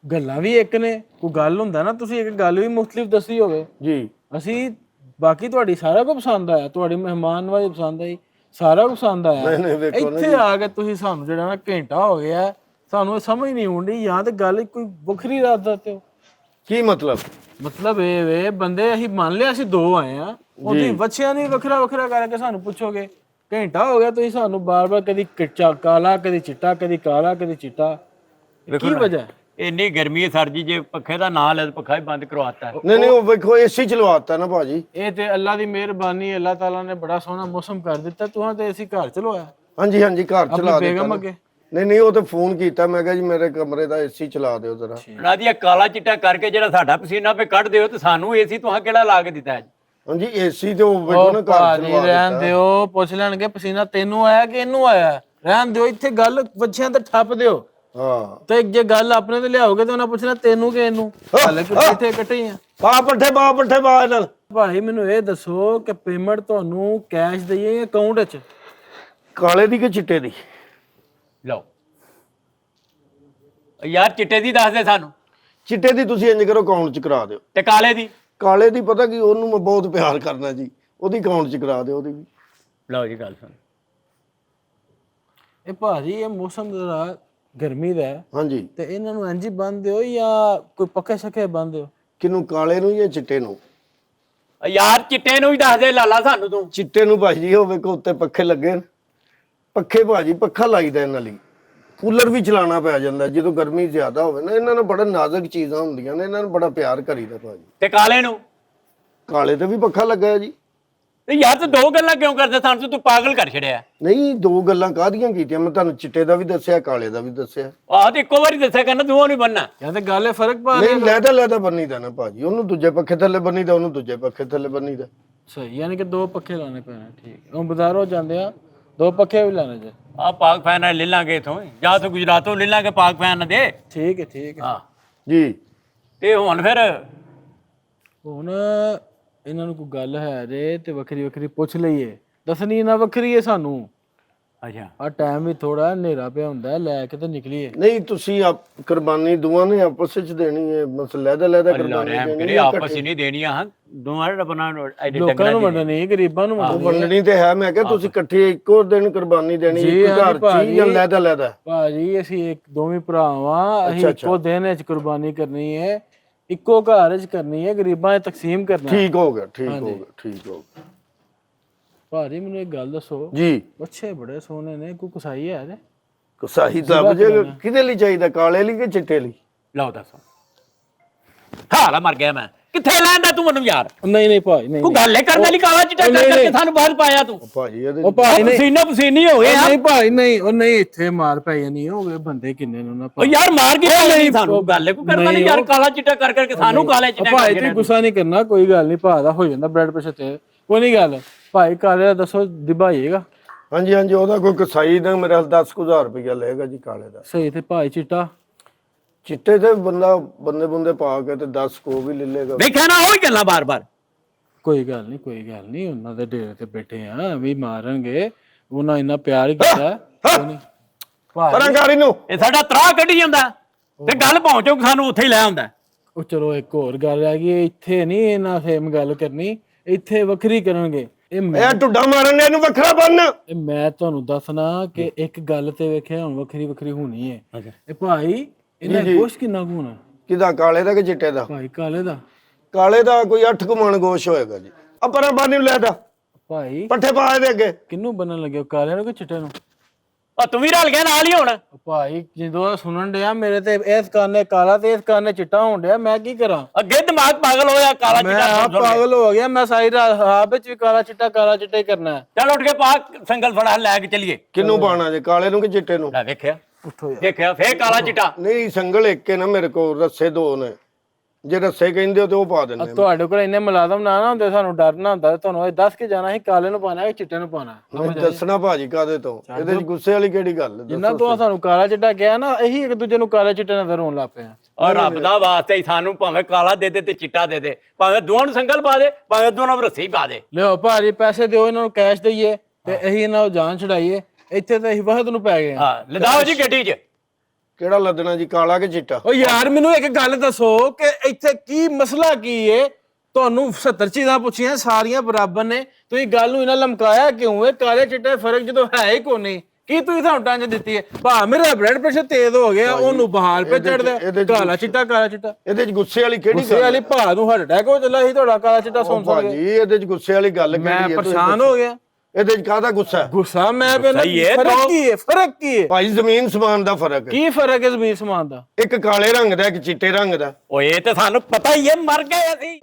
ਗੱਲਾਂ ਵੀ ਇੱਕ ਨੇ, ਕੋਈ ਗੱਲ ਹੁੰਦਾ ਨਾ, ਤੁਸੀਂ ਇੱਕ ਗੱਲ ਵੀ ਮੁਖਤਲਿਫ ਦੱਸੀ ਹੋਵੇ ਜੀ। ਅਸੀਂ ਬਾਕੀ ਤੁਹਾਡੀ ਸਾਰਾ ਕੁਝ ਪਸੰਦ ਆਇਆ, ਤੁਹਾਡੀ ਮਹਿਮਾਨ ਨਵਾਜ਼ੀ ਪਸੰਦ ਆਈ, ਸਾਰਾ ਕੁਝ ਪਸੰਦ ਆਇਆ ਨਹੀਂ, ਵੇਖੋ ਨਾ ਇੱਥੇ ਆ ਕੇ ਤੁਸੀਂ ਸਾਨੂੰ ਜਿਹੜਾ ਨਾ ਘੰਟਾ ਹੋ ਗਿਆ ਸਾਨੂੰ ਇਹ ਸਮਝ ਨਹੀਂ ਆਉਂਦੀ ਜਾਂ ਤੇ ਗੱਲ ਕੋਈ ਵੱਖਰੀ ਰਾਤ ਦਾ ਤੇ ਕੀ ਮਤਲਬ? ਮਤਲਬ ਇਹ ਵੇ ਬੰਦੇ ਅਸੀਂ ਮੰਨ ਲਿਆ ਅਸੀਂ ਦੋ ਆਏ ਆ ਉਹਦੀ ਬੱਚਿਆਂ ਦੀ ਵੱਖਰਾ ਵੱਖਰਾ ਕਰਕੇ ਸਾਨੂੰ ਪੁੱਛੋਗੇ ਘੰਟਾ ਹੋ ਗਿਆ ਤੁਸੀਂ ਸਾਨੂੰ ਬਾਰ-ਬਾਰ ਕਦੀ ਕਾਲਾ ਕਦੀ ਚਿੱਟਾ ਕਦੀ ਕਾਲਾ ਕਦੀ ਚਿੱਟਾ ਕੀ ਵਜ੍ਹਾ? ਇੰਨੀ ਗਰਮੀ ਹੈ ਸਰ ਜੀ, ਜੇ ਪੱਖੇ ਦਾ ਨਾਂ ਲੈ ਪੱਖਾ ਹੀ ਬੰਦ ਕਰਵਾਤਾ। ਨਹੀਂ ਉਹ ਵੇਖੋ ਏਸੀ ਚਲਵਾਤਾ ਨਾ ਭਾਜੀ। ਇਹ ਤੇ ਅੱਲਾ ਦੀ ਮਿਹਰਬਾਨੀ, ਅੱਲਾ ਤਾਲਾ ਨੇ ਬੜਾ ਸੋਹਣਾ ਮੌਸਮ ਕਰ ਦਿੱਤਾ। ਤੁਹਾਂ ਤੇ ਅਸੀਂ ਘਰ ਚਲਵਾਇਆ ਹਾਂਜੀ ਘਰ ਚਲਾ ਦੇ। ਬੇਗਮ ਅੱਗੇ ਨਹੀਂ ਉਹ ਤੇ ਫੋਨ ਕੀਤਾ, ਮੈਂ ਕਿਹਾ ਜੀ ਮੇਰੇ ਕਮਰੇ ਦਾ ਏਸੀ ਚਲਾ ਦਿਓ ਜ਼ਰਾ। ਰਾਜੀਆ ਕਾਲਾ ਚਿੱਟਾ ਕਰਕੇ ਜਿਹੜਾ ਸਾਡਾ ਪਸੀਨਾ ਪੇ ਕੱਢ ਦਿਓ ਤੇ ਸਾਨੂੰ ਏਸੀ ਤੁਹਾਂ ਕਿਹੜਾ ਲਾ ਕੇ ਦਿੱਤਾ ਹੈ? ਹਾਂਜੀ ਏਸੀ ਤੇ ਉਹ ਵੇਖੋ ਨਾ ਘਰ ਚਲਵਾ ਰਹਿਣ ਦਿਓ, ਪੁੱਛ ਲੈਣਗੇ ਪਸੀਨਾ ਤੈਨੂੰ ਆਇਆ ਕਿ ਇਹਨੂੰ ਆਇਆ। ਰਹਿਣ ਦਿਓ, ਇੱਥੇ ਗੱਲ ਬੱਚਿਆਂ ਤੇ ਠੱਪ ਦਿਓ। ਹਾਂ ਤੇ ਜੇ ਗੱਲ ਆਪਣੇ ਤੇ ਲਿਆਓਗੇ ਤੇ ਉਹਨਾਂ ਪੁੱਛਣਾ ਤੈਨੂੰ ਕਿ ਇਹਨੂੰ। ਹਾਲੇ ਕਿ ਇੱਥੇ ਇਕੱਠੇ ਆ। ਪਾ ਪੱਠੇ ਪਾ ਨਾਲ। ਭਾਈ ਮੈਨੂੰ ਇਹ ਦੱਸੋ ਕਿ ਪੇਮੈਂਟ ਤੁਹਾਨੂੰ ਕੈਸ਼ ਦਈਏ ਜਾਂ ਅਕਾਊਂਟ ਵਿੱਚ? ਕਾਲੇ ਦੀ ਕਿ ਚਿੱਟੇ ਦੀ? ਲਓ ਯਾਰ ਚਿੱਟੇ ਦੀ ਦੱਸ ਦੇ ਸਾਨੂੰ। ਚਿੱਟੇ ਦੀ ਤੁਸੀਂ ਇੰਜ ਕਰੋ ਅਕਾਊਂਟ ਚ ਕਰਾ ਦਿਓ। ਤੇ ਕਾਲੇ ਦੀ? ਕਾਲੇ ਦੀ ਪਤਾ ਕੀ ਉਹਨੂੰ ਮੈਂ ਬਹੁਤ ਪਿਆਰ ਕਰਨਾ ਜੀ, ਉਹਦੀ ਅਕਾਊਂਟ ਚ ਕਰਾ ਦਿਓ ਉਹਦੀ ਵੀ। ਲਓ ਜੀ ਗੱਲ ਸੁਣ। ਇਹ ਭਾਜੀ ਇਹ ਮੌਸਮ ਦਾ ਗਰਮੀ ਦਾ ਹੈ ਹਾਂਜੀ ਤੇ ਇਹਨਾਂ ਨੂੰ ਇੰਜ ਹੀ ਬੰਨ ਦਿਓ ਜਾਂ ਕੋਈ ਪੱਕੇ ਸ਼ੱਕੇ ਬੰਨ ਦਿਓ? ਕਿਨੂੰ, ਕਾਲੇ ਨੂੰ ਜਾਂ ਚਿੱਟੇ ਨੂੰ? ਯਾਰ ਚਿੱਟੇ ਨੂੰ ਹੀ ਦੱਸ ਦੇ ਲਾਲਾ ਸਾਨੂੰ ਤੂੰ। ਚਿੱਟੇ ਨੂੰ ਭਾਜੀ ਉਹ ਵੇਖੋ ਉੱਤੇ ਪੱਖੇ ਲੱਗੇ ਨੇ। ਪੱਖੇ ਭਾਜੀ ਪੱਖਾ ਲਾਈਦਾ ਇਹਨਾਂ ਲਈ, ਕੂਲਰ ਵੀ ਚਲਾਉਣਾ ਪੈ ਜਾਂਦਾ ਜਦੋਂ ਗਰਮੀ ਜ਼ਿਆਦਾ ਹੋਵੇ ਨਾ। ਇਹਨਾਂ ਨੂੰ ਬੜਾ ਨਾਜ਼ੁਕ ਚੀਜ਼ਾਂ ਹੁੰਦੀਆਂ ਨੇ, ਇਹਨਾਂ ਨੂੰ ਬੜਾ ਪਿਆਰ ਕਰੀਦਾ ਭਾਜੀ। ਤੇ ਕਾਲੇ ਨੂੰ? ਕਾਲੇ ਤੇ ਵੀ ਪੱਖਾ ਲੱਗਾ ਹੈ ਜੀ। ਤੇ ਯਾਰ ਤੂੰ ਦੋ ਗੱਲਾਂ ਕਿਉਂ ਕਰਦਾ ਸਾਨੂੰ? ਤੂੰ ਪਾਗਲ ਕਰ ਛੜਿਆ। ਨਹੀਂ ਦੋ ਗੱਲਾਂ ਕਾਹਦੀਆਂ ਕੀਤੀਆਂ ਮੈਂ ਤੁਹਾਨੂੰ? ਚਿੱਟੇ ਦਾ ਵੀ ਦੱਸਿਆ, ਕਾਲੇ ਦਾ ਵੀ ਦੱਸਿਆ। ਆਹ ਤੇ ਇੱਕੋ ਵਾਰੀ ਦੱਸਿਆ ਕਰਨਾ, ਦੋਵਾਂ ਨੂੰ ਬੰਨਣਾ। ਜਾਂ ਤੇ ਗੱਲ ਇਹ ਫਰਕ ਪਾ ਨਹੀਂ ਲੈਦਾ ਬੰਨੀਦਾ ਨਾ ਭਾਜੀ, ਉਹਨੂੰ ਦੂਜੇ ਪੱਖੇ ਥੱਲੇ ਬੰਨੀਦਾ, ਉਹਨੂੰ ਦੂਜੇ ਪੱਖੇ ਥੱਲੇ ਬੰਨੀਦਾ। ਸਹੀ, ਯਾਨੀ ਕਿ ਦੋ ਪੱਖੇ ਲਾਣੇ ਪੈਣੇ। ਠੀਕ, ਉਹ ਬਾਜ਼ਾਰੋਂ ਜਾਂਦੇ ਆ ਦੋ ਪੱਖੇ ਵੀ ਲਾਣੇ ਜੇ। ਆ ਪਾਕ ਫੈਨ ਲੈ ਲਾਂਗੇ ਇਥੋਂ, ਜਾਂ ਤੂੰ ਗੁਜਰਾਤੋਂ ਲੈ ਲਾਂਗੇ ਪਾਕ ਫੈਨ ਦੇ। ਠੀਕ ਹੈ ਹਾਂ ਜੀ। ਤੇ ਹੁਣ ਫਿਰ ਹੁਣ ਇਹਨਾਂ ਨੂੰ ਕੋਈ ਗੱਲ ਹੈ ਜੇ ਤੇ ਵੱਖਰੀ ਵੱਖਰੀ ਪੁੱਛ ਲਈਏ। ਦੱਸਣੀ ਨਾ ਵੱਖਰੀ ਹੈ ਸਾਨੂੰ। ਅੱਛਾ ਆ ਟਾਈਮ ਵੀ ਥੋੜਾ ਹਨੇਰਾ ਪਿਆ ਹੁੰਦਾ, ਲੈ ਕੇ ਤੇ ਨਿਕਲੀਏ। ਨਹੀਂ ਤੁਸੀਂ ਕੁਰਬਾਨੀ ਦੋਵਾਂ ਨੇ ਆਪਸ ਵਿੱਚ ਦੇਣੀ ਹੈ, ਬਸ ਲੈਦਾ ਕੁਰਬਾਨੀ ਦੇਣੀ ਹੈ। ਆਪਸ ਹੀ ਨਹੀਂ ਦੇਣੀਆਂ ਹਾਂ ਦੋਵਾਂ ਨੇ ਬਣਾ ਲੋਕਾਂ ਨੂੰ ਵੰਡਣੀ, ਗਰੀਬਾਂ ਨੂੰ ਵੰਡਣੀ। ਵੰਡਣੀ ਤੇ ਹੈ, ਮੈਂ ਕਿਹਾ ਤੁਸੀਂ ਇਕੱਠੇ ਇੱਕੋ ਦਿਨ ਕੁਰਬਾਨੀ ਦੇਣੀ, ਇੱਕ ਘਰ ਚ ਜਾਂ ਲੈਦਾ। ਭਾਜੀ ਅਸੀਂ ਇੱਕ ਦੋਵੇਂ ਭਰਾ ਵਾਂ, ਅਸੀਂ ਇੱਕੋ ਦਿਨ ਵਿੱਚ ਕੁਰਬਾਨੀ ਕਰਨੀ ਹੈ, ਇੱਕੋ ਘਰ ਵਿੱਚ ਕਰਨੀ ਹੈ, ਗਰੀਬਾਂ 'ਚ ਤਕਸੀਮ ਕਰਨਾ। ਠੀਕ ਹੋ ਗਿਆ। ਭਾਜੀ ਮੈਨੂੰ ਇੱਕ ਗੱਲ ਦੱਸੋ ਜੀ। ਬੱਚੇ ਬੜੇ ਸੋਹਣੇ ਨੇ, ਕੋਈ ਕਸਾਈ ਹੈ ਜੇ? ਕਸਾਈ ਲੱਭ ਜੇ। ਕਿਹਦੇ ਲਈ ਚਾਹੀਦਾ, ਕਾਲੇ ਲਈ ਕਿ ਚਿੱਟੇ ਲਈ? ਲਓ ਦੱਸੋ। ਹਾਲਾ ਮਰ ਗਿਆ ਮੈਂ। ਕਿੱਥੇ ਲੈਂਦਾ ਤੂੰ ਮੈਨੂੰ ਯਾਰ? ਨਹੀਂ ਭਾਜੀ ਨਹੀਂ। ਤੂੰ ਗੱਲ ਕਰਨ ਵਾਲੀ ਕਾਲਾ ਚਿੱਟਾ ਕਰਕੇ ਸਾਨੂੰ ਬਾਹਰ ਪਾਇਆ ਤੂੰ। ਭਾਜੀ ਇਹਦੇ ਉਹ ਭਾਜੀ ਨਹੀਂ, ਪਸੀਨੀ ਹੋ ਗਏ। ਨਹੀਂ ਭਾਜੀ ਨਹੀਂ, ਉਹ ਨਹੀਂ ਇੱਥੇ ਮਾਰ ਪੈ ਜਾਣੀ। ਹੋ ਗਏ ਬੰਦੇ ਕਿੰਨੇ ਨੇ ਉਹਨਾਂ ਉਹ ਯਾਰ ਮਾਰ ਕੇ ਨਹੀਂ ਸਾਨੂੰ ਗੱਲ ਕੋ ਕਰਨ ਵਾਲੀ ਯਾਰ ਕਾਲਾ ਚਿੱਟਾ ਕਰਕੇ ਸਾਨੂੰ ਕਾਲੇ ਚਿੱਟਾ ਭਾਈ ਤੁਸੀਂ ਗੁੱਸਾ ਨਹੀਂ ਕਰਨਾ, ਕੋਈ ਗੱਲ ਨਹੀਂ। ਭਾ ਦਾ ਹੋ ਜਾਂਦਾ ਬਲੱਡ ਪ੍ਰੈਸ਼ਰ ਤੇ, ਕੋਈ ਨਹੀਂ ਗੱਲ। ਭਾਈ ਕਾਲੇ ਦਾ ਦੱਸੋ ਦਿਵਾਈਏਗਾ? ਹਾਂਜੀ ਉਹਦਾ ਕੋਈ ਕਸਾਈ ਦਾ ਮੇਰੇ 10,000 ਰੁਪਇਆ ਲਏਗਾ ਜੀ ਕਾਲੇ ਦਾ। ਸਹੀ। ਤੇ ਭਾਈ ਚਿੱਟਾ? ਚਿੱਟੇ ਤੇ ਬੰਦੇ ਪਾ ਕੇ ਤੇ 10 ਕੋ ਵੀ ਲੈ ਲੇਗਾ। ਵੇਖਿਆ ਨਾ ਉਹੀ ਗੱਲਾਂ ਬਾਰ-ਬਾਰ। ਕੋਈ ਗੱਲ ਨਹੀਂ ਉਹਨਾਂ ਦੇ ਡੇਰੇ ਤੇ ਬੈਠੇ ਆ, ਵੀ ਮਾਰਨਗੇ। ਉਹਨਾਂ ਇੰਨਾ ਪਿਆਰ ਹੀ ਕੀਤਾ। ਪਰੰਗਾਰੀ ਨੂੰ ਇਹ ਸਾਡਾ ਤਰਾਹ ਕੱਢੀ ਜਾਂਦਾ ਤੇ ਗੱਲ ਪਹੁੰਚੋ ਸਾਨੂੰ ਉੱਥੇ ਹੀ ਲੈ ਆਉਂਦਾ। ਉਹ ਚਲੋ ਇੱਕ ਹੋਰ ਗੱਲ ਆ ਗਈ, ਇੱਥੇ ਨਹੀਂ ਇਹਨਾਂ ਸੇਮ ਗੱਲ ਕਰਨੀ, ਇੱਥੇ ਵੱਖਰੀ ਕਰਨਗੇ। ਇਹ ਟੁੱਡਾ ਮਾਰਨ ਨੇ ਇਹਨੂੰ ਵੱਖਰਾ ਬੰਨ। ਇਹ ਮੈਂ ਤੁਹਾਨੂੰ ਦੱਸਣਾ ਕਿ ਇੱਕ ਗੱਲ ਤੇ ਵੇਖਿਆ ਹੁਣ ਵੱਖਰੀ ਹੋਣੀ ਹੈ। ਇਹ ਭਾਈ ਇਹਨਾਂ ਗੋਸ਼ਤ ਕਿੰਨਾ ਹੋਣਾ? ਕਿਹਦਾ, ਕਾਲੇ ਦਾ ਕਿ ਚਿੱਟੇ ਦਾ? ਭਾਈ ਕਾਲੇ ਦਾ। ਕਾਲੇ ਦਾ ਕੋਈ 8 ਕੁ ਮਣ ਗੋਸ਼ ਹੋਏਗਾ ਜੀ। ਆ ਪਰਾਂ ਬਾਨੀ ਨੂੰ ਲੈਦਾ ਭਾਈ ਪੱਠੇ ਪਾ ਦੇ ਅੱਗੇ। ਕਿੰਨੂੰ ਬੰਨਣ ਲੱਗੇ, ਕਾਲੇ ਨੂੰ ਕਿ ਚਿੱਟੇ ਨੂੰ? ਆ ਤੂੰ ਵੀ ਰਲ ਗਿਆ ਨਾਲ ਹੀ ਹੁਣ। ਭਾਈ ਜਦੋਂ ਸੁਣਨ ਡਿਆ ਮੇਰੇ ਤੇ ਇਸ ਕਾਨੇ ਕਾਲਾ ਤੇ ਇਸ ਕਾਨੇ ਚਿੱਟਾ ਹੋਣ ਡਿਆ, ਮੈਂ ਕੀ ਕਰਾਂ? ਅੱਗੇ ਦਿਮਾਗ ਪਾਗਲ ਹੋਇਆ ਕਾਲਾ ਮੈਂ ਚਿੱਟਾ। ਆਪ ਪਾਗਲ ਹੋ ਗਿਆ। ਮੈਂ ਸਾਰੀ ਰਾਤ ਆਪ ਵਿੱਚ ਵੀ ਕਾਲਾ ਚਿੱਟਾ ਹੀ ਕਰਨਾ ਹੈ। ਚੱਲ ਉੱਠ ਕੇ ਪਾ ਸੰਗਲ ਫੜਾ ਲੈ ਕੇ ਚੱਲੀਏ। ਕਿਹਨੂੰ ਪਾਣਾ ਜੇ, ਕਾਲੇ ਨੂੰ ਕਿ ਚਿੱਟੇ ਨੂੰ? ਲੈ ਵੇਖਿਆ ਉੱਠੋ ਯਾਰ। ਦੇਖਿਆ ਫੇਰ ਕਾਲਾ ਚਿੱਟਾ। ਨਹੀਂ ਸੰਗਲ ਇੱਕ ਹੈ ਨਾ ਮੇਰੇ ਕੋਲ, ਰੱਸੇ 2 ਨੇ। ਜੇ ਰੱਸੇ ਕਹਿੰਦੇ ਹੋ ਤੇ ਉਹ ਪਾ ਦਿੰਦੇ। ਤੁਹਾਡੇ ਕੋਲ ਇੰਨੇ ਮੁਲਾਜ਼ਮ ਨਾ ਹੁੰਦੇ, ਸਾਨੂੰ ਡਰ ਨਾ ਹੁੰਦਾ। ਤੁਹਾਨੂੰ ਇਹ ਦੱਸ ਕੇ ਜਾਣਾ ਸੀ ਕਾਲੇ ਨੂੰ ਪਾਣਾ ਕਿ ਚਿੱਟੇ ਨੂੰ ਪਾਣਾ। ਨਹੀਂ ਦੱਸਣਾ ਭਾਜੀ ਕਾਦੇ ਤੋਂ, ਇਹਦੇ ਚ ਗੁੱਸੇ ਵਾਲੀ ਕਿਹੜੀ ਗੱਲ? ਜਿੰਨਾ ਤੋਂ ਸਾਨੂੰ ਕਾਲਾ ਚਿੱਟਾ ਕਿਹਾ ਨਾ, ਇਹੀ ਇੱਕ ਦੂਜੇ ਨੂੰ ਕਾਲਾ ਚਿੱਟੇ ਨਜ਼ਰ ਆਉਣ ਲੱਗ ਪਏ ਆ। ਔਰ ਰੱਬ ਦਾ ਵਾਸਤੇ ਹੀ ਸਾਨੂੰ ਭਾਵੇਂ ਕਾਲਾ ਦੇ ਦੇ ਤੇ ਚਿੱਟਾ ਦੇ ਦੇ, ਭਾਵੇਂ ਦੋਵਾਂ ਨੂੰ ਸੰਗਲ ਪਾ ਦੇ, ਭਾਵੇਂ ਦੋਵਾਂ ਨੂੰ ਰੱਸੀ ਪਾ ਦੇ। ਲਿਓ ਭਾਜੀ ਪੈਸੇ ਦਿਓ, ਇਹਨਾਂ ਨੂੰ ਕੈਸ਼ ਦਈਏ ਤੇ ਅਸੀਂ ਇਹਨਾਂ ਨੂੰ ਜਾਨ ਛਡਾਈਏ। ਇੱਥੇ ਤਾਂ ਅਸੀਂ ਵਹਦ ਨੂੰ ਪੈ ਗਏ ਆ। ਹਾਂ ਲਦਾਓ ਜੀ ਗੱਡੀ 'ਚ। ਕਿਹੜਾ ਲੱਦਣਾ ਜੀ, ਕਾਲਾ ਕਿ ਚਿੱਟਾ? ਓ ਯਾਰ ਮੈਨੂੰ ਇੱਕ ਗੱਲ ਦੱਸੋ ਕਿ ਇੱਥੇ ਕੀ ਮਸਲਾ ਕੀ ਏ? ਤੁਹਾਨੂੰ 70 ਚੀਜ਼ਾਂ ਪੁੱਛੀਆਂ, ਸਾਰੀਆਂ ਬਰਾਬਰ ਨੇ। ਤੁਸੀਂ ਗੱਲ ਨੂੰ ਇਹਨਾਂ ਲਮਕਾਇਆ ਕਿਉਂ ਹੈ? ਕਾਲੇ ਚਿੱਟੇ ਫਰਕ ਜਦੋਂ ਹੈ ਹੀ ਕੋਈ ਨਹੀਂ, ਕੀ ਤੁਸੀਂ ਸਾਨੂੰ ਟਾਂਜ ਦਿੱਤੀ ਹੈ? ਭਾ ਮੇਰਾ ਬਲੱਡ ਪ੍ਰੈਸ਼ਰ ਤੇਜ਼ ਹੋ ਗਿਆ, ਉਹਨੂੰ ਬਹਾਲ ਪੇ ਚੜਦਾ, ਕਾਲਾ ਚਿੱਟਾ ਕਾਲਾ ਚਿੱਟਾ। ਇਹਦੇ 'ਚ ਗੁੱਸੇ ਵਾਲੀ ਕਿਹੜੀ ਗੁੱਸੇ ਵਾਲੀ ਭਾ ਨੂੰ ਹਾਰਟ ਅਟੈਕ ਹੋ ਚੱਲਾ ਸੀ ਤੁਹਾਡਾ ਕਾਲਾ ਚਿੱਟਾ ਸੁਣ ਸੁਣ ਕੇ। ਭਾਜੀ ਇਹਦੇ 'ਚ ਗੁੱਸੇ ਵਾਲੀ ਗੱਲ ਮੈਂ ਕਿਹੜੀ ਹੈ? ਪਰੇਸ਼ਾਨ ਹੋ ਗਿਆ। ਇਹਦੇ 'ਚ ਕਾਹਦਾ ਗੁੱਸਾ? ਗੁੱਸਾ ਮੈਂ ਪਹਿਲਾਂ ਸਹੀ ਹੈ, ਫਰਕ ਕੀ ਹੈ? ਫਰਕ ਕੀ ਹੈ? ਭਾਈ ਜ਼ਮੀਨ ਸਮਾਨ ਦਾ ਫਰਕ ਹੈ। ਕੀ ਫਰਕ ਹੈ ਜ਼ਮੀਨ ਸਮਾਨ ਦਾ? ਇੱਕ ਕਾਲੇ ਰੰਗ ਦਾ, ਇੱਕ ਚਿੱਟੇ ਰੰਗ ਦਾ। ਓਏ ਇਹ ਤੇ ਸਾਨੂੰ ਪਤਾ ਹੀ ਹੈ, ਮਰ ਗਏ ਅਸੀਂ।